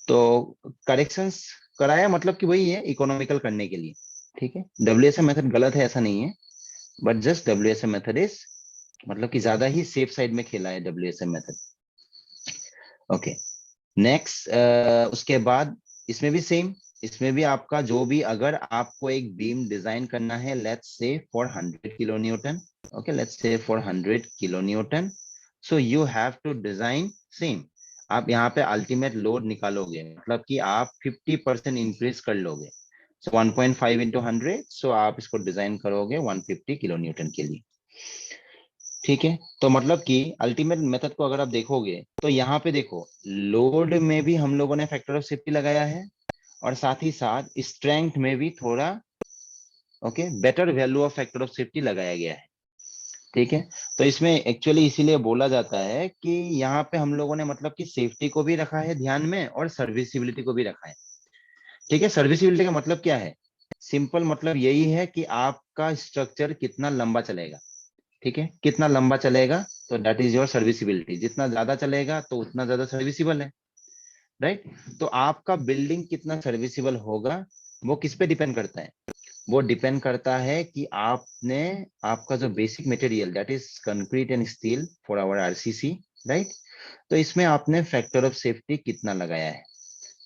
तो करेक्शंस कराया मतलब कि वही है, इकोनॉमिकल करने के लिए, ठीक है। WSM मेथड गलत है ऐसा नहीं है, but just WSM method is मतलब कि ज्यादा ही सेफ साइड में खेला है WSM मेथड। ओके, नेक्स्ट, उसके बाद इसमें भी सेम, इसमें भी आपका जो भी, अगर आपको एक बीम डिजाइन करना है, let's say for 100 kilo newton, okay, let's say for 100 kilo newton, so you have to design same. आप यहाँ पे अल्टीमेट लोड निकालोगे, मतलब कि आप 50% इंक्रीज कर लोगे। सो 1.5 इंटू 100, सो आप इसको डिजाइन करोगे 150 किलो न्यूटन के लिए, ठीक है। तो मतलब कि अल्टीमेट मेथड को अगर आप देखोगे, तो यहाँ पे देखो लोड में भी हम लोगों ने फैक्टर ऑफ सेफ्टी लगाया है, और साथ ही साथ स्ट्रेंथ में भी थोड़ा, okay, better value of factor of safety लगाया गया है, ठीक है। तो इसमें एक्चुअली इसीलिए बोला जाता है कि यहाँ पे हम लोगों ने मतलब कि सेफ्टी को भी रखा है ध्यान में और सर्विसिबिलिटी को भी रखा है, ठीक है। सर्विसिबिलिटी का मतलब क्या है, सिंपल मतलब यही है कि आपका स्ट्रक्चर कितना लंबा चलेगा, ठीक है, कितना लंबा चलेगा, तो दैट इज योर सर्विसिबिलिटी। जितना ज्यादा चलेगा तो उतना ज्यादा सर्विसिबल है, राइट। तो आपका बिल्डिंग कितना सर्विसिबल होगा वो किस पे डिपेंड करता है, वो डिपेंड करता है कि आपने आपका जो basic material that is concrete and steel for our RCC, right, तो इसमें आपने फैक्टर ऑफ सेफ्टी कितना लगाया है,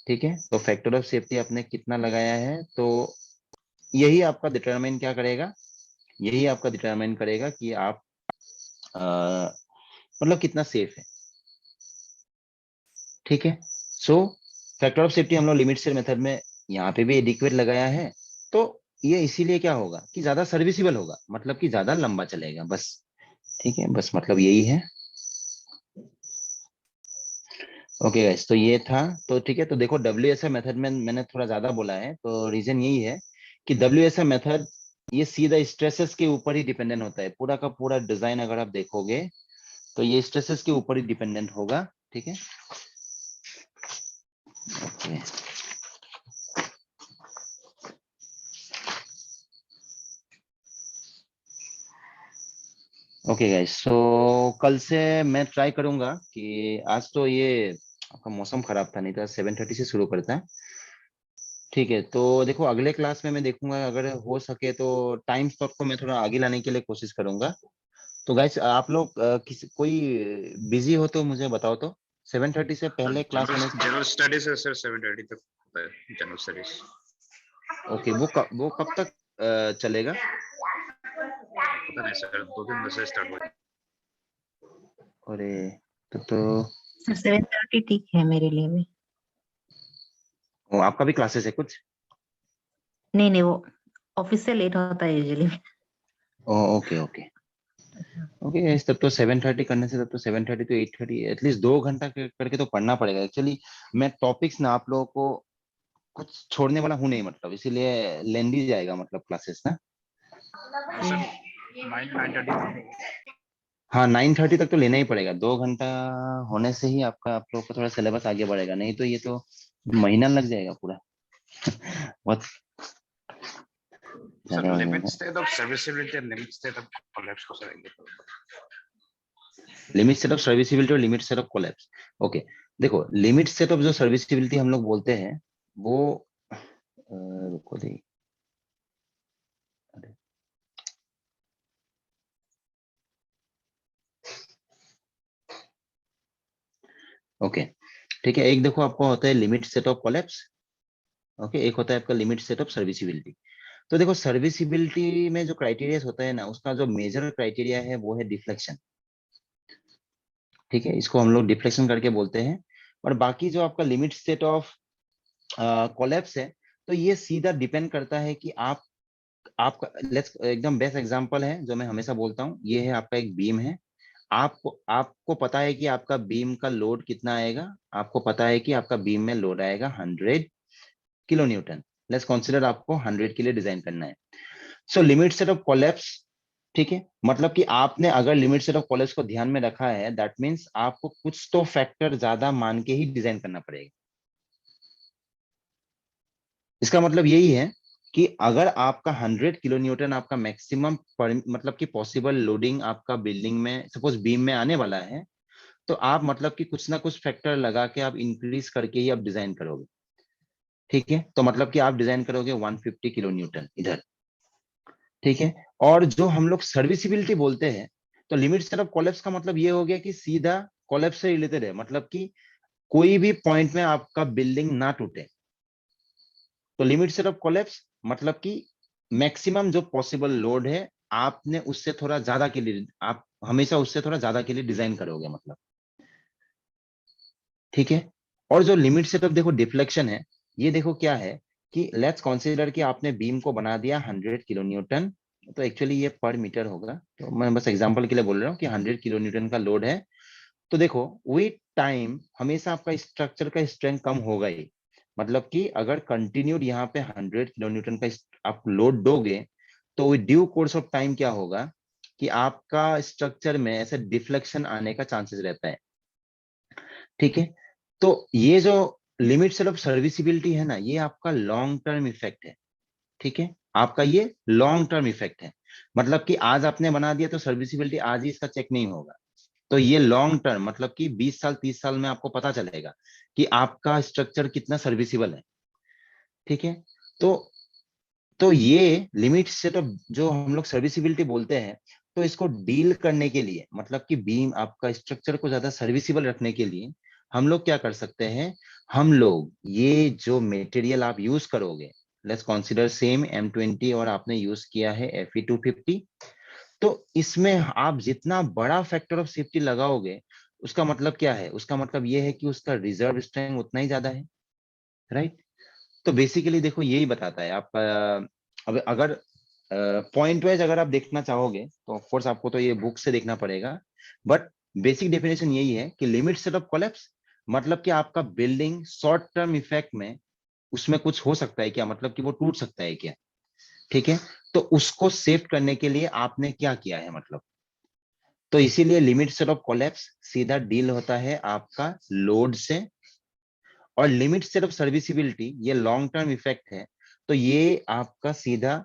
ठीक है। तो फैक्टर ऑफ सेफ्टी आपने कितना लगाया है, तो यही आपका डिटरमाइन क्या करेगा, यही आपका डिटरमाइन करेगा कि आप मतलब कितना सेफ है, ठीक है। सो फैक्टर ऑफ सेफ्टी हम लोग लिमिट स्टेट मेथड में यहाँ पे भी एडिक्वेट लगाया है, तो ये इसीलिए क्या होगा कि ज्यादा सर्विसिबल होगा, मतलब कि ज्यादा लंबा चलेगा, बस, ठीक है, बस मतलब यही है। ओके गाइस, तो ये था, तो ठीक है। तो देखो WSM मेथड में मैंने थोड़ा ज्यादा बोला है, तो रीजन यही है कि WSM मेथड ये सीधा स्ट्रेसेस के ऊपर ही डिपेंडेंट होता है, पूरा का पूरा डिजाइन अगर आप देखोगे तो ये स्ट्रेसेस के ऊपर ही डिपेंडेंट होगा, ठीक है। ओके, ओके गाइस, सो कल से मैं ट्राई करूंगा कि आज तो ये आपका मौसम खराब था, नहीं तो 7:30 से शुरू करता है। ठीक है, तो देखो अगले क्लास में मैं देखूंगा, अगर हो सके तो टाइम स्लॉट को मैं थोड़ा आगे लाने के लिए कोशिश करूंगा। तो गाइस आप लोग कोई बिजी हो तो मुझे बताओ तो, 7:30 से पहले क्लास होने से। जनरल स्टडीज है सर, 7:30 तक होता है जनरल स्टडीज। ओके, वो कब तक चलेगा? पता नहीं सर, 2 दिन से स्टार्ट हुआ है। अरे तो सर 7:30 ठीक है मेरे लिए भी। आपका भी क्लासेस है कुछ? नहीं नहीं, वो ऑफिस से लेट होता है यूजुअली। Okay okay okay. तब तो 7:30 करने से, तब तो 7:30 तो 8:30, एटलीस्ट 2 घंटा करके तो पढ़ना पड़ेगा एक्चुअली। मैं टॉपिक्स ना आप लोगों को कुछ छोड़ने वाला हूँ नहीं, मतलब इसीलिए लेंदी जाएगा मतलब क्लासेस ना। सर 9:30 हाँ 9:30 तक तो लेना ही पड़ेगा, 2 घंटा होने से ही आपका आप लोग का थोड़ा सिलेबस आगे बढ़ेगा, नहीं तो ये तो महीना लग जाएगा पूरा। बहुत सर, ज्यादा हो लिमिट जाएगा। State of serviceability and limit state of collapse को सर लिमिट सेट ऑफ सर्विसिबिलिटी और limit set of collapse. Okay, देखो लिमिट सेट ऑफ जो सर्विसिबिलिटी हम लोग बोलते हैं वो रुको दे। ओके ठीक है, एक देखो आपको होता है limit set of collapse. Okay, एक होता है आपका लिमिट सेट ऑफ सर्विसिबिलिटी। तो देखो सर्विसिबिलिटी में जो क्राइटेरिया होता है ना, उसका जो मेजर क्राइटेरिया है वो है डिफ्लेक्शन। ठीक है, इसको हम लोग डिफ्लेक्शन करके बोलते हैं। और बाकी जो आपका लिमिट सेट ऑफ कोलैप्स है, तो ये सीधा डिपेंड करता है कि आपका लेट्स एकदम बेस्ट एग्जांपल है जो मैं हमेशा बोलता हूँ, ये है आपका एक बीम है। आपको आपको पता है कि आपका बीम का लोड कितना आएगा, आपको पता है कि आपका बीम में लोड आएगा 100 kN। लेट्स कंसीडर आपको 100 के लिए डिजाइन करना है। So limit set of collapse, ठीक है, मतलब कि आपने अगर लिमिट सेट ऑफ कोलैप्स को ध्यान में रखा है, दैट मींस आपको कुछ तो फैक्टर ज्यादा मान के ही डिजाइन करना पड़ेगा। इसका मतलब यही है कि अगर आपका 100 kN आपका मैक्सिमम मतलब कि पॉसिबल लोडिंग आपका बिल्डिंग में सपोज बीम में आने वाला है, तो आप मतलब कि कुछ ना कुछ फैक्टर लगा के आप इंक्रीज करके ही आप डिजाइन करोगे। ठीक है, तो मतलब कि आप डिजाइन करोगे 150 kN इधर। ठीक है, और जो हम लोग सर्विसिबिलिटी बोलते हैं, तो लिमिट सेट ऑफ कोलैप्स का मतलब ये हो गया कि सीधा कोलैप्स से रिलेटेड है, मतलब कि कोई भी पॉइंट में आपका बिल्डिंग ना टूटे। तो लिमिट सेट ऑफ कोलैप्स मतलब कि मैक्सिमम जो पॉसिबल लोड है, आपने उससे थोड़ा ज्यादा के लिए, आप हमेशा उससे थोड़ा ज्यादा के लिए डिजाइन करोगे मतलब। ठीक है, और जो लिमिट सेट ऑफ देखो डिफ्लेक्शन है, ये देखो क्या है कि लेट्स कंसीडर कि आपने बीम को बना दिया 100 kN। तो एक्चुअली ये पर मीटर होगा, तो मैं बस एग्जांपल के लिए बोल रहा हूँ कि 100 kN का लोड है। तो देखो विथ टाइम हमेशा आपका स्ट्रक्चर का स्ट्रेंथ कम होगा ही। मतलब कि अगर कंटिन्यूड यहाँ पे 100 kN का आप लोड दोगे, तो with due course of time क्या होगा कि आपका स्ट्रक्चर में ऐसे डिफ्लेक्शन आने का चांसेस रहता है। ठीक है, तो ये जो लिमिट सेट ऑफ सर्विसिबिलिटी है ना, ये आपका लॉन्ग टर्म इफेक्ट है। ठीक है, आपका ये लॉन्ग टर्म इफेक्ट है। मतलब कि आज आपने बना दिया तो सर्विसिबिलिटी आज ही इसका चेक नहीं होगा। तो ये लॉन्ग टर्म मतलब कि 20 साल 30 साल में आपको पता चलेगा कि आपका स्ट्रक्चर कितना सर्विसिबल है। ठीक है, तो ये लिमिट सेट ऑफ जो हम लोग सर्विसिबिलिटी बोलते हैं, तो इसको डील करने के लिए मतलब कि बीम आपका स्ट्रक्चर को ज्यादा सर्विसिबल रखने के लिए हम लोग क्या कर सकते हैं, हम लोग ये जो मटेरियल आप यूज करोगे, लेट्स कंसीडर सेम M20 और आपने यूज किया है Fe250। तो इसमें आप जितना बड़ा फैक्टर ऑफ सेफ्टी लगाओगे, उसका मतलब क्या है, उसका मतलब ये है कि उसका रिजर्व स्ट्रेंथ उतना ही ज्यादा है। राइट, तो बेसिकली देखो यही बताता है। आप अब अगर पॉइंट वाइज अगर आप देखना चाहोगे तो ऑफ कोर्स आपको तो ये बुक से देखना पड़ेगा, बट बेसिक डेफिनेशन यही है कि लिमिट सेट ऑफ कोलैप्स मतलब कि आपका बिल्डिंग शॉर्ट टर्म इफेक्ट में उसमें कुछ हो सकता है क्या, मतलब कि वो टूट सकता है क्या। ठीक है, तो उसको सेव करने के लिए आपने क्या किया है मतलब। तो इसीलिए लिमिट सेट ऑफ कोलैप्स सीधा डील होता है आपका लोड से, और लिमिट सेट ऑफ सर्विसिबिलिटी ये लॉन्ग टर्म इफेक्ट है। तो ये आपका सीधा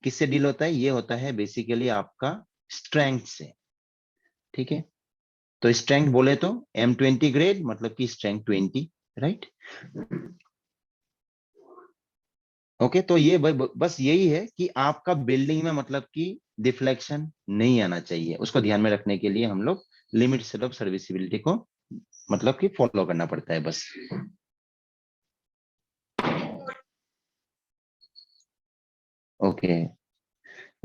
किससे डील होता है, ये होता है बेसिकली आपका स्ट्रेंथ से। ठीक है, तो स्ट्रेंथ बोले तो M20 ग्रेड मतलब कि स्ट्रेंथ 20, राइट। ओके, तो ये बस यही है कि आपका बिल्डिंग में मतलब कि डिफ्लेक्शन नहीं आना चाहिए, उसको ध्यान में रखने के लिए हम लोग लिमिट सेट ऑफ सर्विसिबिलिटी को मतलब कि फॉलो करना पड़ता है बस। ओके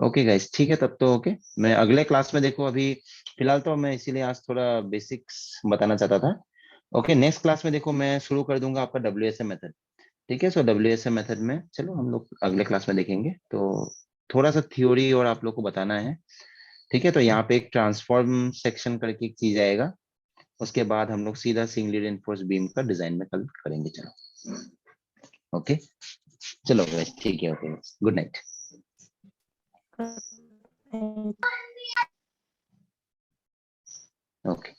ओके गाइस, ठीक है तब तो। ओके, मैं अगले क्लास में देखो, अभी फिलहाल तो मैं इसीलिए आज थोड़ा बेसिक्स बताना चाहता था। ओके, नेक्स्ट क्लास में देखो मैं शुरू कर दूंगा आपका WSM मेथड। ठीक है, सो WSM मेथड में चलो हम लोग अगले क्लास में देखेंगे। तो थोड़ा सा थ्योरी और आप लोग को बताना है। ठीक है, तो यहाँ पे एक ट्रांसफॉर्म सेक्शन करके एक चीज आएगा, उसके बाद हम लोग सीधा सिंगली रेनफोर्स बीम का डिजाइन में कल करेंगे। चलो ओके, चलो guys, ठीक है। Okay, good night. ओके।